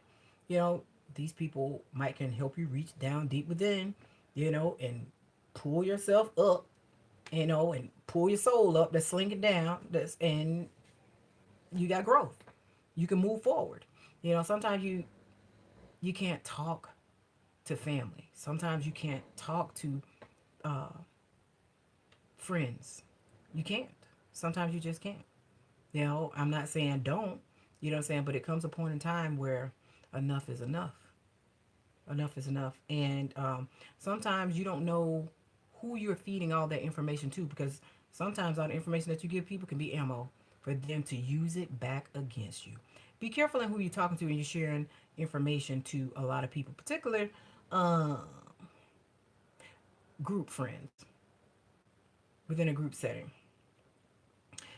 you know, these people might can help you reach down deep within, and pull yourself up, and pull your soul up. That's slinking down. And you got growth. You can move forward. Sometimes you can't talk to family. Sometimes you can't talk to uh, friends. You can't. Sometimes you just can't. I'm not saying don't. You know what I'm saying? But it comes a point in time where enough is enough. Enough is enough. And sometimes you don't know who you're feeding all that information to, because sometimes all the information that you give people can be ammo for them to use it back against you. Be careful in who you're talking to when you're sharing information to a lot of people, particular uh, group friends within a group setting.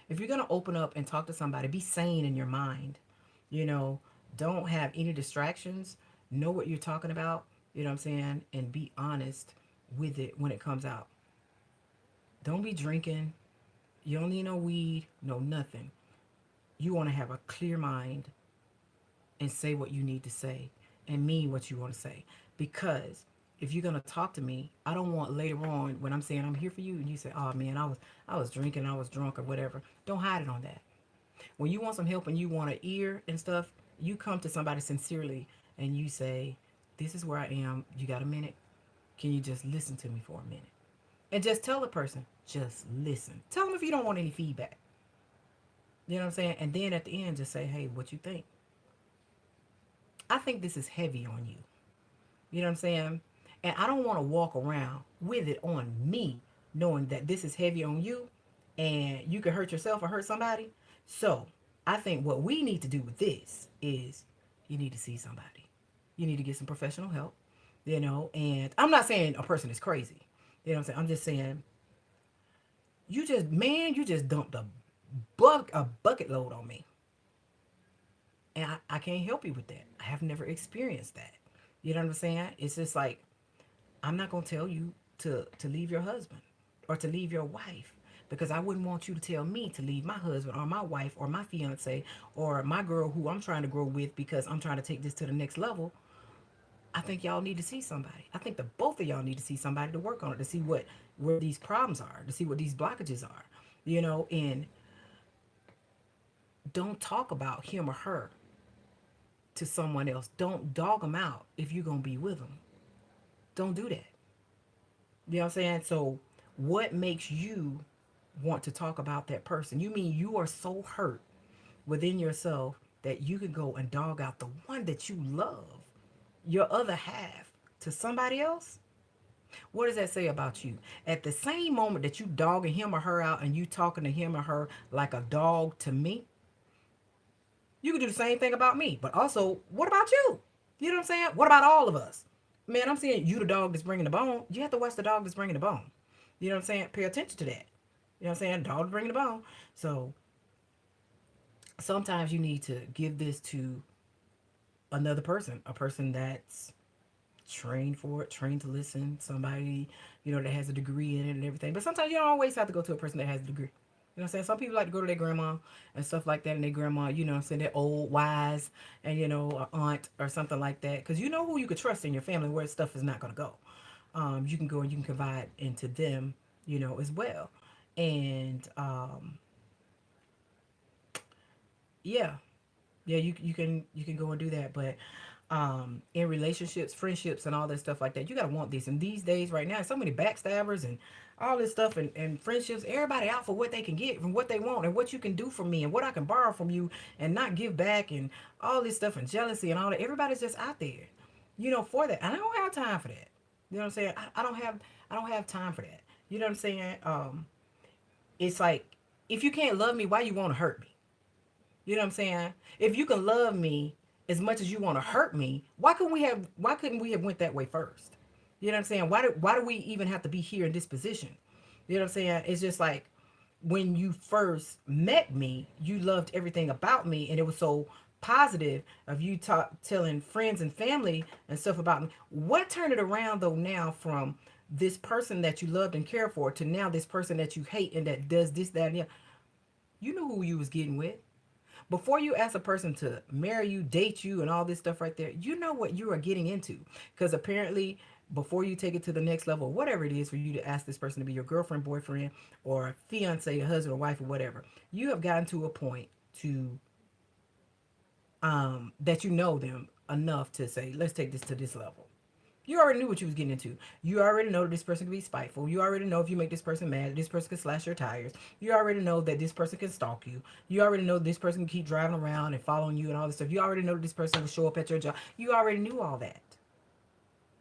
If you're going to open up and talk to somebody, be sane in your mind. You know, don't have any distractions. Know what you're talking about, you know what I'm saying? And be honest with it when it comes out. Don't be drinking. You don't need no weed, no nothing. You want to have a clear mind and say what you need to say and mean what you want to say. Because if you're gonna talk to me, I don't want later on when I'm saying I'm here for you and you say, "Oh man, I was drinking, I was drunk or whatever." Don't hide it on that. When you want some help and you want an ear and stuff, you come to somebody sincerely and you say, "This is where I am. You got a minute? Can you just listen to me for a minute?" And just tell the person, just listen. Tell them if you don't want any feedback. You know what I'm saying? And then at the end, just say, hey, what you think? I think this is heavy on you. You know what I'm saying? And I don't want to walk around with it on me, knowing that this is heavy on you and you can hurt yourself or hurt somebody. So I think what we need to do with this is you need to see somebody. You need to get some professional help, and I'm not saying a person is crazy. You know what I'm saying? I'm just saying you just dumped a bucket load on me. And I can't help you with that. I have never experienced that. You know what I'm saying? It's just like I'm not gonna tell you to leave your husband or to leave your wife because I wouldn't want you to tell me to leave my husband or my wife or my fiance or my girl who I'm trying to grow with because I'm trying to take this to the next level. I think y'all need to see somebody. I think the both of y'all need to see somebody to work on it to see what where these problems are, to see what these blockages are, and don't talk about him or her to someone else. Don't dog them out if you're gonna be with them. Don't do that. You know what I'm saying? So, what makes you want to talk about that person? You mean you are so hurt within yourself that you can go and dog out the one that you love, your other half, to somebody else? What does that say about you? At the same moment that you dogging him or her out and you talking to him or her like a dog to me, you can do the same thing about me. But also, what about you? You know what I'm saying? What about all of us? Man, I'm saying you the dog that's bringing the bone. You have to watch the dog that's bringing the bone. You know what I'm saying? Pay attention to that. You know what I'm saying? Dog bringing the bone. So sometimes you need to give this to another person, a person that's trained for it, trained to listen, somebody, that has a degree in it and everything. But sometimes you don't always have to go to a person that has a degree. You know what I'm saying? Some people like to go to their grandma and stuff like that, and their grandma, what I'm saying, they're old, wise, and, an aunt or something like that. Because you know who you could trust in your family where stuff is not going to go. You can go and you can confide into them, as well. And yeah, yeah, you can go and do that. But in relationships, friendships, and all that stuff like that, you gotta want this. And these days, right now, so many backstabbers and all this stuff, and friendships. Everybody out for what they can get from what they want and what you can do for me and what I can borrow from you and not give back and all this stuff and jealousy and all that. Everybody's just out there, for that. And I don't have time for that. You know what I'm saying? I don't have time for that. You know what I'm saying? It's like if you can't love me, why you want to hurt me? You know what I'm saying? If you can love me as much as you want to hurt me, why couldn't we have went that way first? You know what I'm saying? Why do we even have to be here in this position? You know what I'm saying? It's just like when you first met me, you loved everything about me and it was so positive of you telling friends and family and stuff about me. What turned it around though now from this person that you loved and cared for to now this person that you hate and that does this, that, and yeah? You knew who you was getting with. Before you ask a person to marry you, date you, and all this stuff right there, you know what you are getting into. Because apparently, before you take it to the next level, whatever it is for you to ask this person to be your girlfriend, boyfriend, or fiance, husband, or wife, or whatever, you have gotten to a point to that you know them enough to say, let's take this to this level. You already knew what you was getting into. You already know that this person can be spiteful. You already know if you make this person mad, this person can slash your tires. You already know that this person can stalk you. You already know this person can keep driving around and following you and all this stuff. You already know that this person will show up at your job. You already knew all that.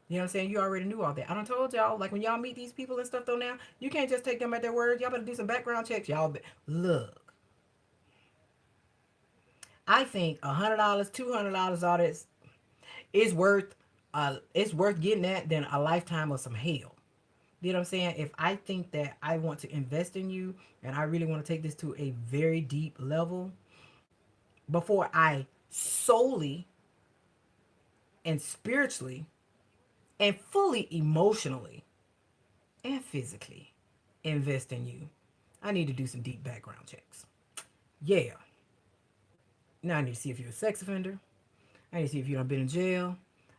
You know what I'm saying? You already knew all that. I done told y'all, like when y'all meet these people and stuff though now, you can't just take them at their word. Y'all better do some background checks. Look, I think $100, $200, all this is worth getting that than a lifetime of some hell. You know what I'm saying? If I think that I want to invest in you and I really want to take this to a very deep level before I solely and spiritually and fully emotionally and physically invest in you, I need to do some deep background checks. Yeah. Now I need to see if you're a sex offender. I need to see if you've been in jail.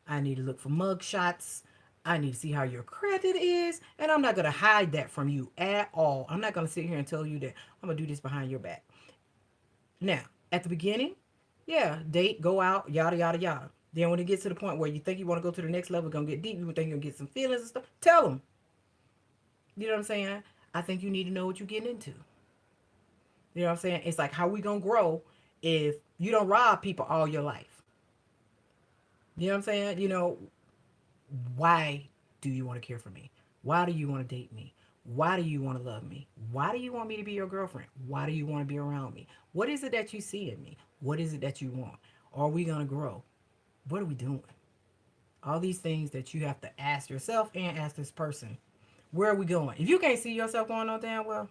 I need to look for mug shots. I need to see how your credit is. And I'm not going to hide that from you at all. I'm not going to sit here and tell you that I'm going to do this behind your back. Now, at the beginning, yeah, date, go out, yada, yada, yada. Then when it gets to the point where you think you want to go to the next level, going to get deep, you think you're going to get some feelings and stuff, tell them. You know what I'm saying? I think you need to know what you're getting into. You know what I'm saying? It's like, how we gonna grow if you don't rob people all your life? You know what I'm saying? Why do you want to care for me? Why do you want to date me? Why do you want to love me? Why do you want me to be your girlfriend? Why do you want to be around me? What is it that you see in me? What is it that you want? Are we gonna grow? What are we doing? All these things that you have to ask yourself and ask this person. Where are we going? If you can't see yourself going no damn well,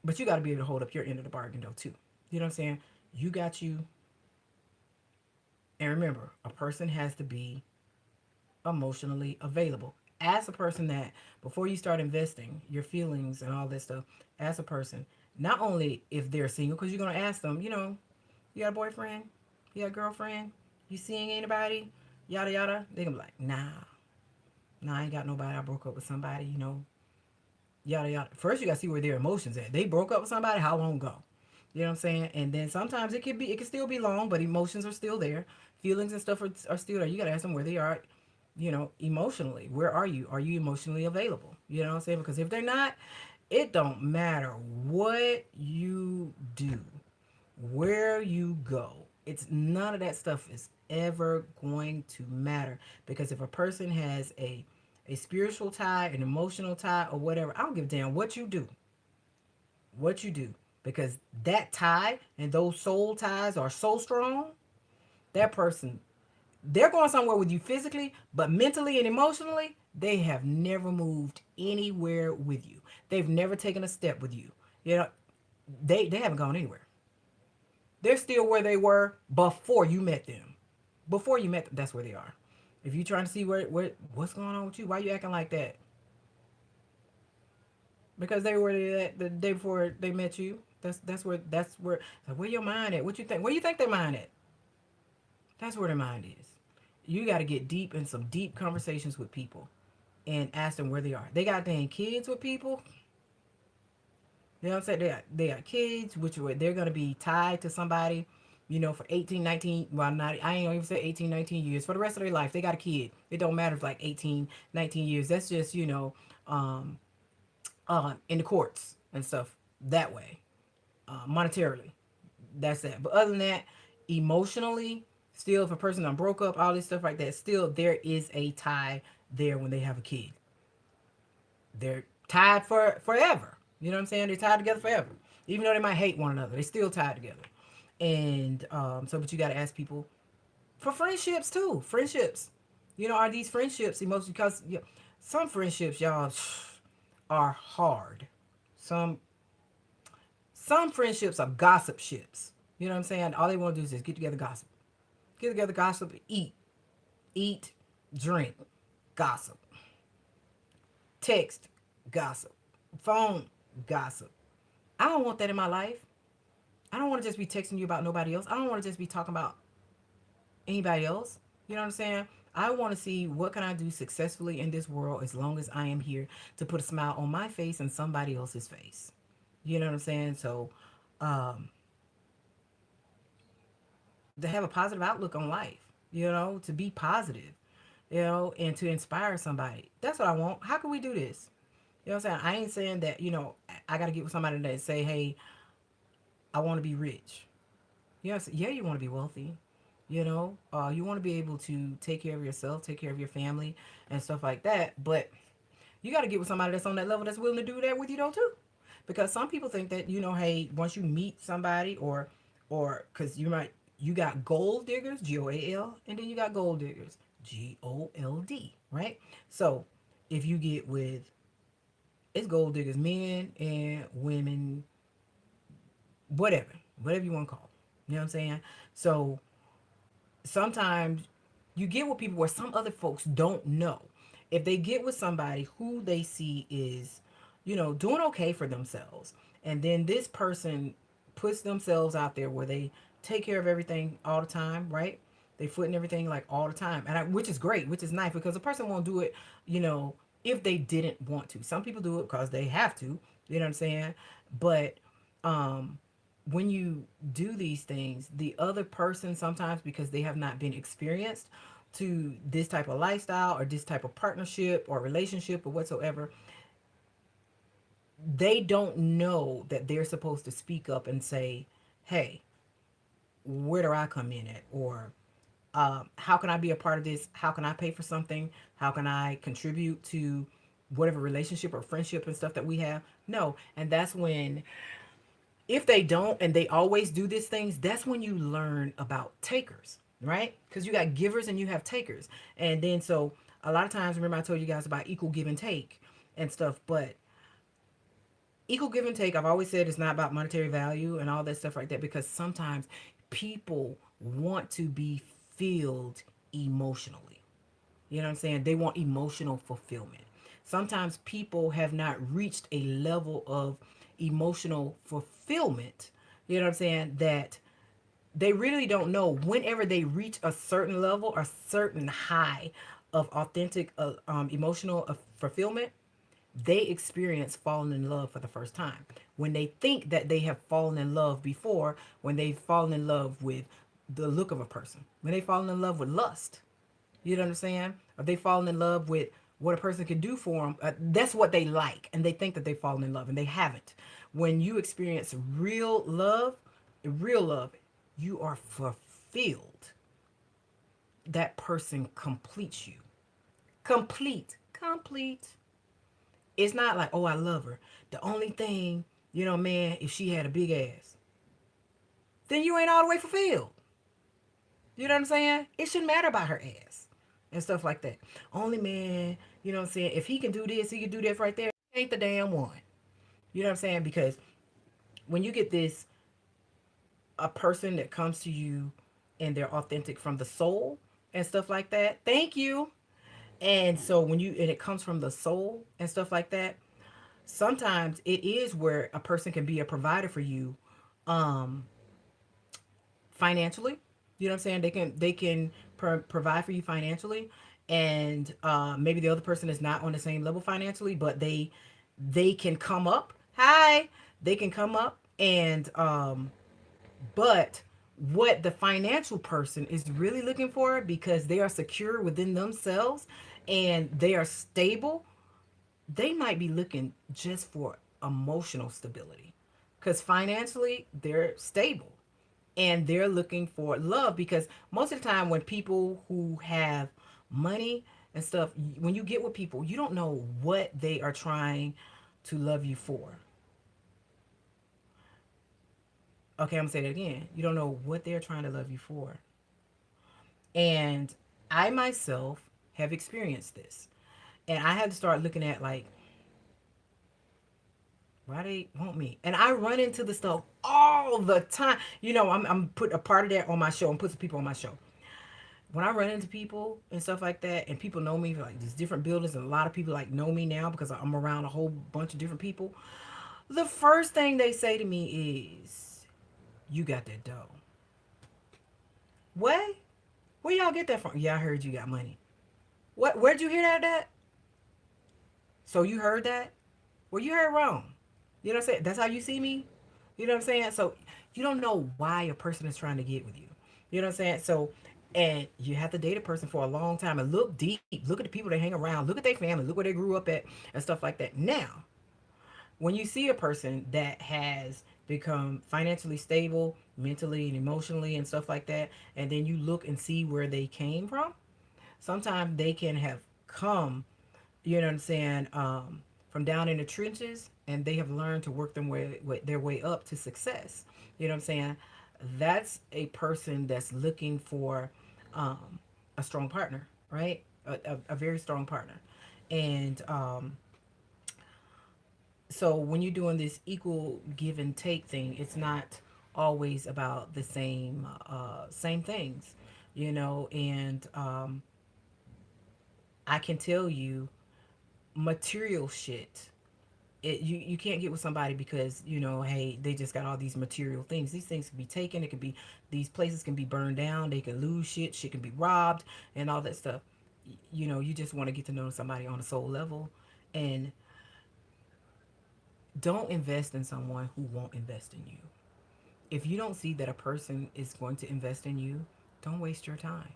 but you got to be able to hold up your end of the bargain though too. You know what I'm saying? You got you. And remember, a person has to be emotionally available. Ask a person that before you start investing your feelings and all this stuff. Ask a person not only if they're single, because you're gonna ask them. You got a boyfriend, you got a girlfriend, you seeing anybody, yada yada. They gonna be like, nah, I ain't got nobody. I broke up with somebody. Yada yada. First, you gotta see where their emotions at. They broke up with somebody how long ago? You know what I'm saying? And then sometimes it can still be long, but emotions are still there. Feelings and stuff are still there. You gotta ask them where they are, emotionally. Where are you? Are you emotionally available? You know what I'm saying? Because if they're not, it don't matter what you do, where you go. It's none of that stuff is ever going to matter, because if a person has a spiritual tie, an emotional tie, or whatever, I don't give a damn what you do, because that tie and those soul ties are so strong. That person, they're going somewhere with you physically, but mentally and emotionally, they have never moved anywhere with you. They've never taken a step with you. You know, they haven't gone anywhere. They're still where they were before you met them. Before you met them, that's where they are. If you're trying to see what's going on with you, why you acting like that? Because they were the day before they met you. That's where like, where your mind at? What you think? Where you think their mind at? That's where their mind is. You got to get deep in some deep conversations with people and ask them where they are. They got dang kids with people. You know what I'm saying? They got kids, which they're gonna be tied to somebody, for 18, 19. Well, not I ain't gonna even say 18, 19 years for the rest of their life. They got a kid. It don't matter if like 18, 19 years. That's just um, in the courts and stuff that way, monetarily. That's that. But other than that, emotionally, still, if a person done broke up, all this stuff like that, still there is a tie there when they have a kid. They're tied for forever. You know what I'm saying? They're tied together forever. Even though they might hate one another, they still tied together. And but you got to ask people for friendships too. Friendships, are these friendships emotional? Because some friendships, y'all, are hard. Some some friendships are gossip ships. You know what I'm saying? All they want to do is just get together, gossip, eat, drink, gossip, text, gossip, phone, gossip. I don't want that in my life. I don't want to just be texting you about nobody else. I don't want to just be talking about anybody else. You know what I'm saying? I want to see what can I do successfully in this world as long as I am here to put a smile on my face and somebody else's face. You know what I'm saying? So, um, to have a positive outlook on life, to be positive, and to inspire somebody. That's what I want. How can we do this? You know what I'm saying? I ain't saying that, I got to get with somebody that say, hey, I want to be rich. Yeah, you want to be wealthy. You want to be able to take care of yourself, take care of your family, and stuff like that. But you got to get with somebody that's on that level that's willing to do that with you, though, too. Because some people think that, hey, once you meet somebody, or because you got gold diggers, GOAL, and then you got gold diggers, GOLD, right? So if you get with, it's gold diggers, men and women, whatever you want to call them. You know what I'm saying? So sometimes you get with people where some other folks don't know. If they get with somebody who they see is, doing okay for themselves, and then this person puts themselves out there where they take care of everything all the time, right? They footing everything like all the time, which is great, which is nice, because a person won't do it, if they didn't want to. Some people do it because they have to. You know what I'm saying? But um, when you do these things, the other person sometimes, because they have not been experienced to this type of lifestyle or this type of partnership or relationship or whatsoever, they don't know that they're supposed to speak up and say, hey, where do I come in at? Or how can I be a part of this? How can I pay for something? How can I contribute to whatever relationship or friendship and stuff that we have? No. And that's when, if they don't and they always do these things, that's when you learn about takers, right? Because you got givers and you have takers. And then, so a lot of times, remember I told you guys about equal give and take and stuff, but equal give and take, I've always said, it's not about monetary value and all that stuff like that, because sometimes people want to be filled emotionally. You know what I'm saying? They want emotional fulfillment. Sometimes people have not reached a level of emotional fulfillment, you know what I'm saying, that they really don't know, whenever they reach a certain level or certain high of authentic emotional fulfillment, they experience falling in love for the first time. When they think that they have fallen in love before, when they've fallen in love with the look of a person, when they've fallen in love with lust, you know what I'm saying? Or they fallen in love with what a person can do for them. That's what they like, and they think that they've fallen in love, and they haven't. When you experience real love, you are fulfilled. That person completes you. Complete. It's not like, oh, I love her. The only thing, man, if she had a big ass, then you ain't all the way fulfilled. You know what I'm saying? It shouldn't matter about her ass and stuff like that. Only man, you know what I'm saying? If he can do this, he can do this right there. Ain't the damn one. You know what I'm saying? Because when you get this, a person that comes to you and they're authentic from the soul and stuff like that. Thank you. And so and it comes from the soul and stuff like that, sometimes it is where a person can be a provider for you, um financially. You know what I'm saying? They can provide for you financially, and maybe the other person is not on the same level financially, but they can come up. Hi, they can come up, and but what the financial person is really looking for, because they are secure within themselves and they are stable, they might be looking just for emotional stability, because financially they're stable and they're looking for love. Because most of the time when people who have money and stuff, when you get with people, you don't know what they are trying to love you for. Okay, I'm gonna say that again. You don't know what they're trying to love you for. And I myself have experienced this, and I had to start looking at, like, why they want me? And I run into the stuff all the time. I'm put a part of that on my show. I'm putting people on my show. When I run into people and stuff like that, and people know me for like these different buildings, and a lot of people like know me now because I'm around a whole bunch of different people. The first thing they say to me is, "You got that dough." What? Where y'all get that from? Yeah, I heard you got money. What? Where'd you hear that at? So you heard that? Well, you heard wrong. You know what I'm saying? That's how you see me. You know what I'm saying? So you don't know why a person is trying to get with you. You know what I'm saying? So, and you have to date a person for a long time and look deep. Look at the people they hang around. Look at their family. Look where they grew up at and stuff like that. Now, when you see a person that has become financially stable, mentally and emotionally and stuff like that, and then you look and see where they came from, sometimes they can have come, you know what I'm saying, from down in the trenches, and they have learned to work their way up to success. You know what I'm saying? That's a person that's looking for um, a strong partner, right? A very strong partner. And so when you're doing this equal give and take thing, it's not always about the same things, and I can tell you, material shit, you can't get with somebody because, hey, they just got all these material things. These things can be taken. It can be, these places can be burned down. They can lose shit can be robbed and all that stuff. You just want to get to know somebody on a soul level, and don't invest in someone who won't invest in you. If you don't see that a person is going to invest in you, don't waste your time.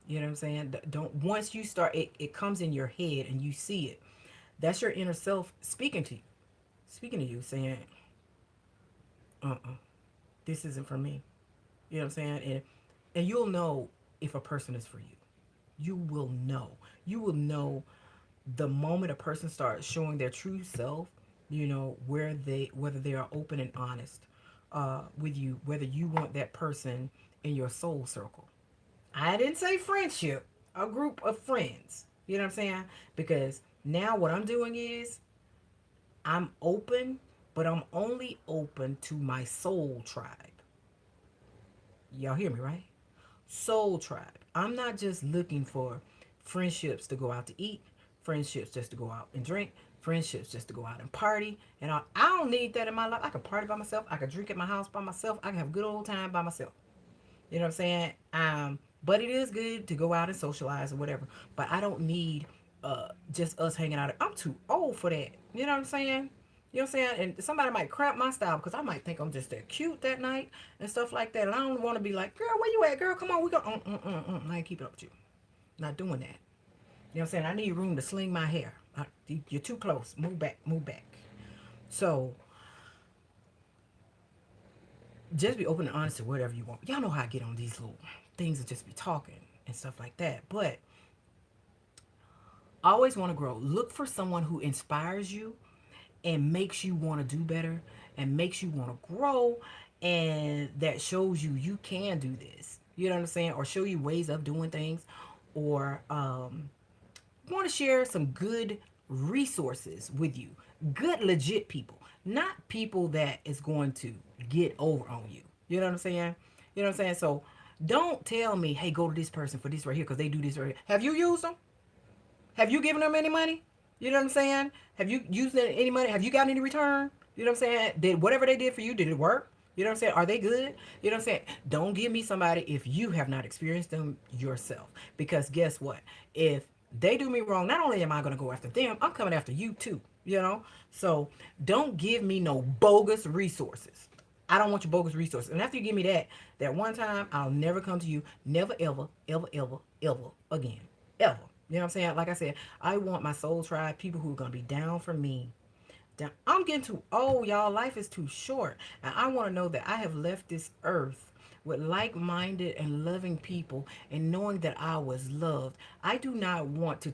You know what I'm saying? Don't, once you start, it comes in your head and you see it. That's your inner self speaking to you. speaking to you, saying, this isn't for me. You know what I'm saying? And you'll know if a person is for you. You will know. You will know the moment a person starts showing their true self, whether they are open and honest with you, whether you want that person in your soul circle. I didn't say friendship, a group of friends. You know what I'm saying? Because now what I'm doing is I'm open, but I'm only open to my soul tribe. Y'all hear me, right? Soul tribe. I'm not just looking for friendships to go out to eat, friendships just to go out and drink, friendships just to go out and party. And I don't need that in my life. I can party by myself. I can drink at my house by myself. I can have a good old time by myself. You know what I'm saying? But it is good to go out and socialize or whatever. But I don't need just us hanging out. I'm too old for that. You know what I'm saying? You know what I'm saying? And somebody might crap my style because I might think I'm just that cute that night and stuff like that. And I don't want to be like, girl, where you at, girl? Come on, we go. I ain't keeping up with you. Not doing that. You know what I'm saying? I need room to sling my hair. You're too close. Move back. Move back. So just be open and honest to whatever you want. Y'all know how I get on these little things and just be talking and stuff like that. But I always want to grow. Look for someone who inspires you and makes you want to do better and makes you want to grow and that shows you you can do this. You know what I'm saying? Or show you ways of doing things or want to share some good resources with you. Good, legit people, not people that is going to get over on you. You know what I'm saying? You know what I'm saying? So don't tell me, hey, go to this person for this right here because they do this right here. Have you used them? Have you given them any money? You know what I'm saying? Have you used any money? Have you gotten any return? You know what I'm saying? Did whatever they did for you, did it work? You know what I'm saying? Are they good? You know what I'm saying? Don't give me somebody if you have not experienced them yourself. Because guess what? If they do me wrong, not only am I going to go after them, I'm coming after you too. You know? So don't give me no bogus resources. I don't want your bogus resources. And after you give me that one time, I'll never come to you. Never, ever, ever, ever, ever again. Ever. You know what I'm saying? Like I said, I want my soul tribe, people who are going to be down for me. Down. I'm getting too old, y'all. Life is too short. And I want to know that I have left this earth with like-minded and loving people and knowing that I was loved. I do not want to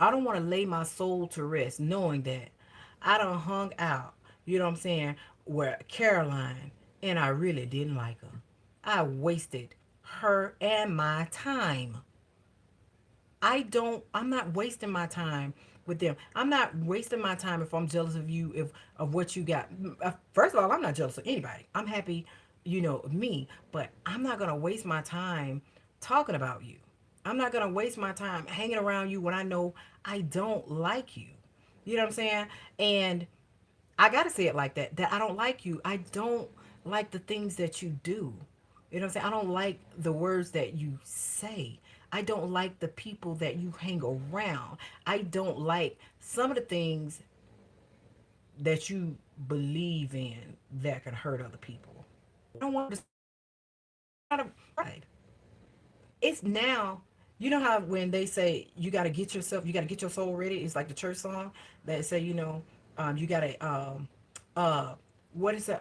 I don't want to lay my soul to rest knowing that I done hung out, you know what I'm saying, where Caroline and I really didn't like her. I wasted her and my time. I'm not wasting my time with them. I'm not wasting my time if I'm jealous of you, if of what you got. First of all, I'm not jealous of anybody. I'm happy, of me, but I'm not going to waste my time talking about you. I'm not going to waste my time hanging around you when I know I don't like you. You know what I'm saying? And I got to say it like that I don't like you. I don't like the things that you do. You know what I'm saying? I don't like the words that you say. I don't like the people that you hang around. I don't like some of the things that you believe in that can hurt other people. I don't want to try to pride. It's now, you know how when they say you got to get your soul ready. It's like the church song that say, you got to, what is it?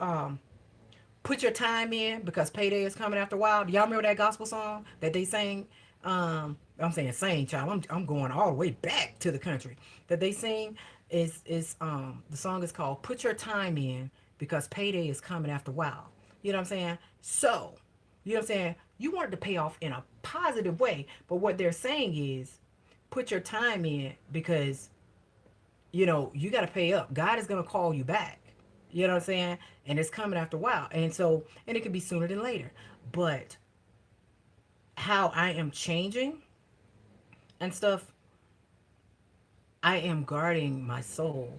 Put your time in because payday is coming after a while. Do y'all remember that gospel song that they sang? I'm saying sing, child. I'm going all the way back to the country that they sing. Is the song is called "Put Your Time In" because payday is coming after a while. You know what I'm saying? So, you know what I'm saying? You want it to pay off in a positive way, but what they're saying is, put your time in because you got to pay up. God is going to call you back. You know what I'm saying? And it's coming after a while. And it could be sooner than later. But how I am changing and stuff, I am guarding my soul.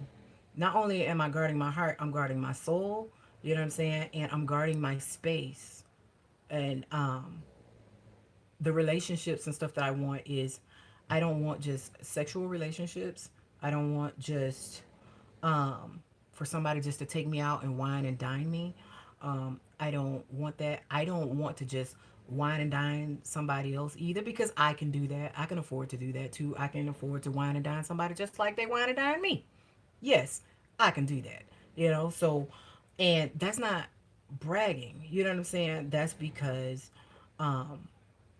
Not only am I guarding my heart, I'm guarding my soul. You know what I'm saying? And I'm guarding my space. And the relationships and stuff that I want is I don't want just sexual relationships. I don't want just for somebody just to take me out and wine and dine me. I don't want that. I don't want to just wine and dine somebody else either because I can do that. I can afford to do that too. I can afford to wine and dine somebody just like they wine and dine me. Yes. I can do that. So, and that's not bragging. You know what I'm saying? That's because um,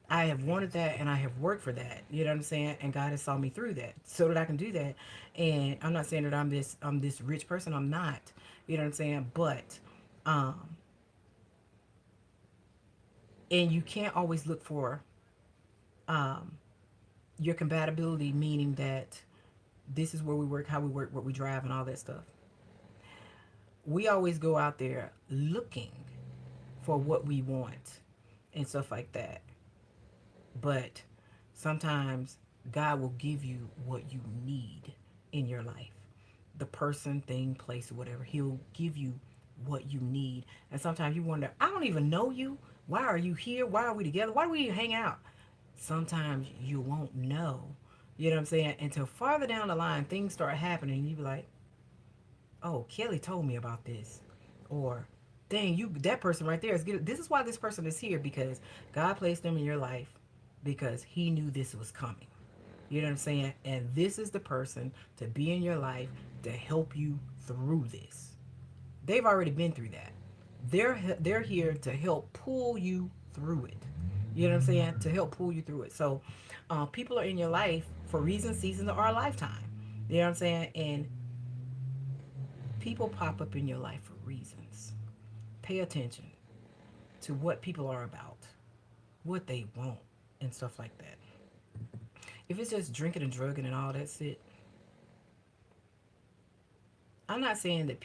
I have wanted that and I have worked for that. You know what I'm saying? And God has saw me through that so that I can do that. And I'm not saying that I'm this rich person. I'm not. You know what I'm saying? But um, and you can't always look for um, your compatibility, meaning that this is where we work, how we work, what we drive, and all that stuff. We always go out there looking for what we want and stuff like that. But sometimes God will give you what you need in your life. The person, thing, place, or whatever. He'll give you what you need. And sometimes you wonder, I don't even know you. Why are you here? Why are we together? Why do we even hang out? Sometimes you won't know. You know what I'm saying? Until farther down the line, things start happening. You be like, oh, Kelly told me about this. Or, dang, you that person right there is good. This is why this person is here, because God placed them in your life because he knew this was coming. You know what I'm saying? And this is the person to be in your life to help you through this. They've already been through that. They're here to help pull you through it. You know what I'm saying? To help pull you through it. So, people are in your life for reasons, seasons, or a lifetime. You know what I'm saying? And people pop up in your life for reasons. Pay attention to what people are about, what they want, and stuff like that. If it's just drinking and drugging and all that shit, I'm not saying that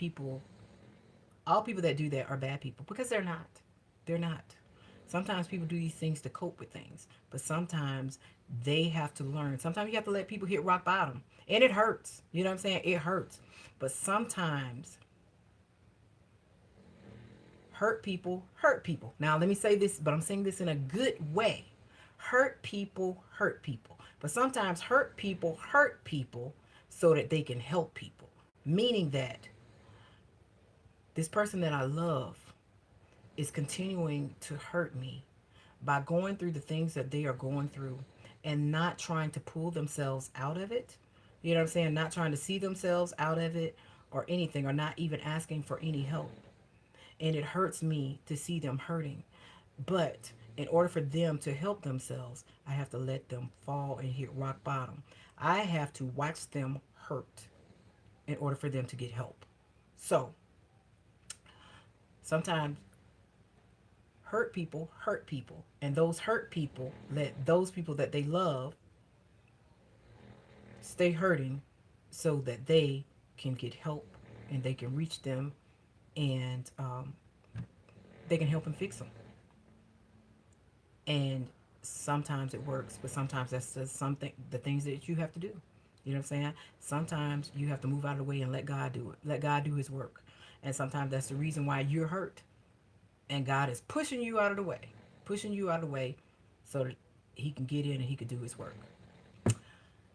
all people that do that are bad people, because they're not. They're not. Sometimes people do these things to cope with things, but sometimes they have to learn. Sometimes you have to let people hit rock bottom, and it hurts. You know what I'm saying? It hurts. But sometimes hurt people hurt people. Now, let me say this, but I'm saying this in a good way. Hurt people hurt people. But sometimes hurt people so that they can help people. Meaning that this person that I love is continuing to hurt me by going through the things that they are going through and not trying to pull themselves out of it. You know what I'm saying? Not trying to see themselves out of it or anything, or not even asking for any help. And it hurts me to see them hurting. But in order for them to help themselves, I have to let them fall and hit rock bottom. I have to watch them hurt in order for them to get help. So sometimes hurt people, and those hurt people let those people that they love stay hurting so that they can get help and they can reach them, and they can help and fix them. And sometimes it works, but sometimes that's just something, the things that you have to do. You know what I'm saying? Sometimes you have to move out of the way and let God do it. Let God do his work. And sometimes that's the reason why you're hurt. And God is pushing you out of the way. Pushing you out of the way so that he can get in and he can do his work.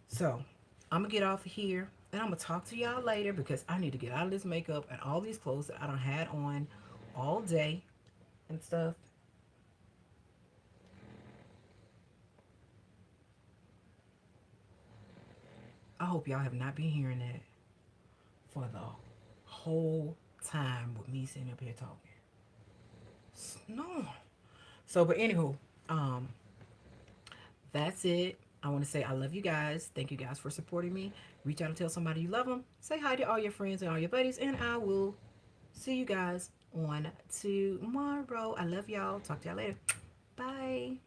So I'm gonna get off of here and I'm gonna talk to y'all later, because I need to get out of this makeup and all these clothes that I don't had on all day and stuff. I hope y'all have not been hearing that for the whole time with me sitting up here talking. No. So, but anywho, um, that's it. I want to say I love you guys. Thank you guys for supporting me. Reach out and tell somebody you love them. Say hi to all your friends and all your buddies, and I will see you guys on tomorrow. I love y'all. Talk to y'all later. Bye.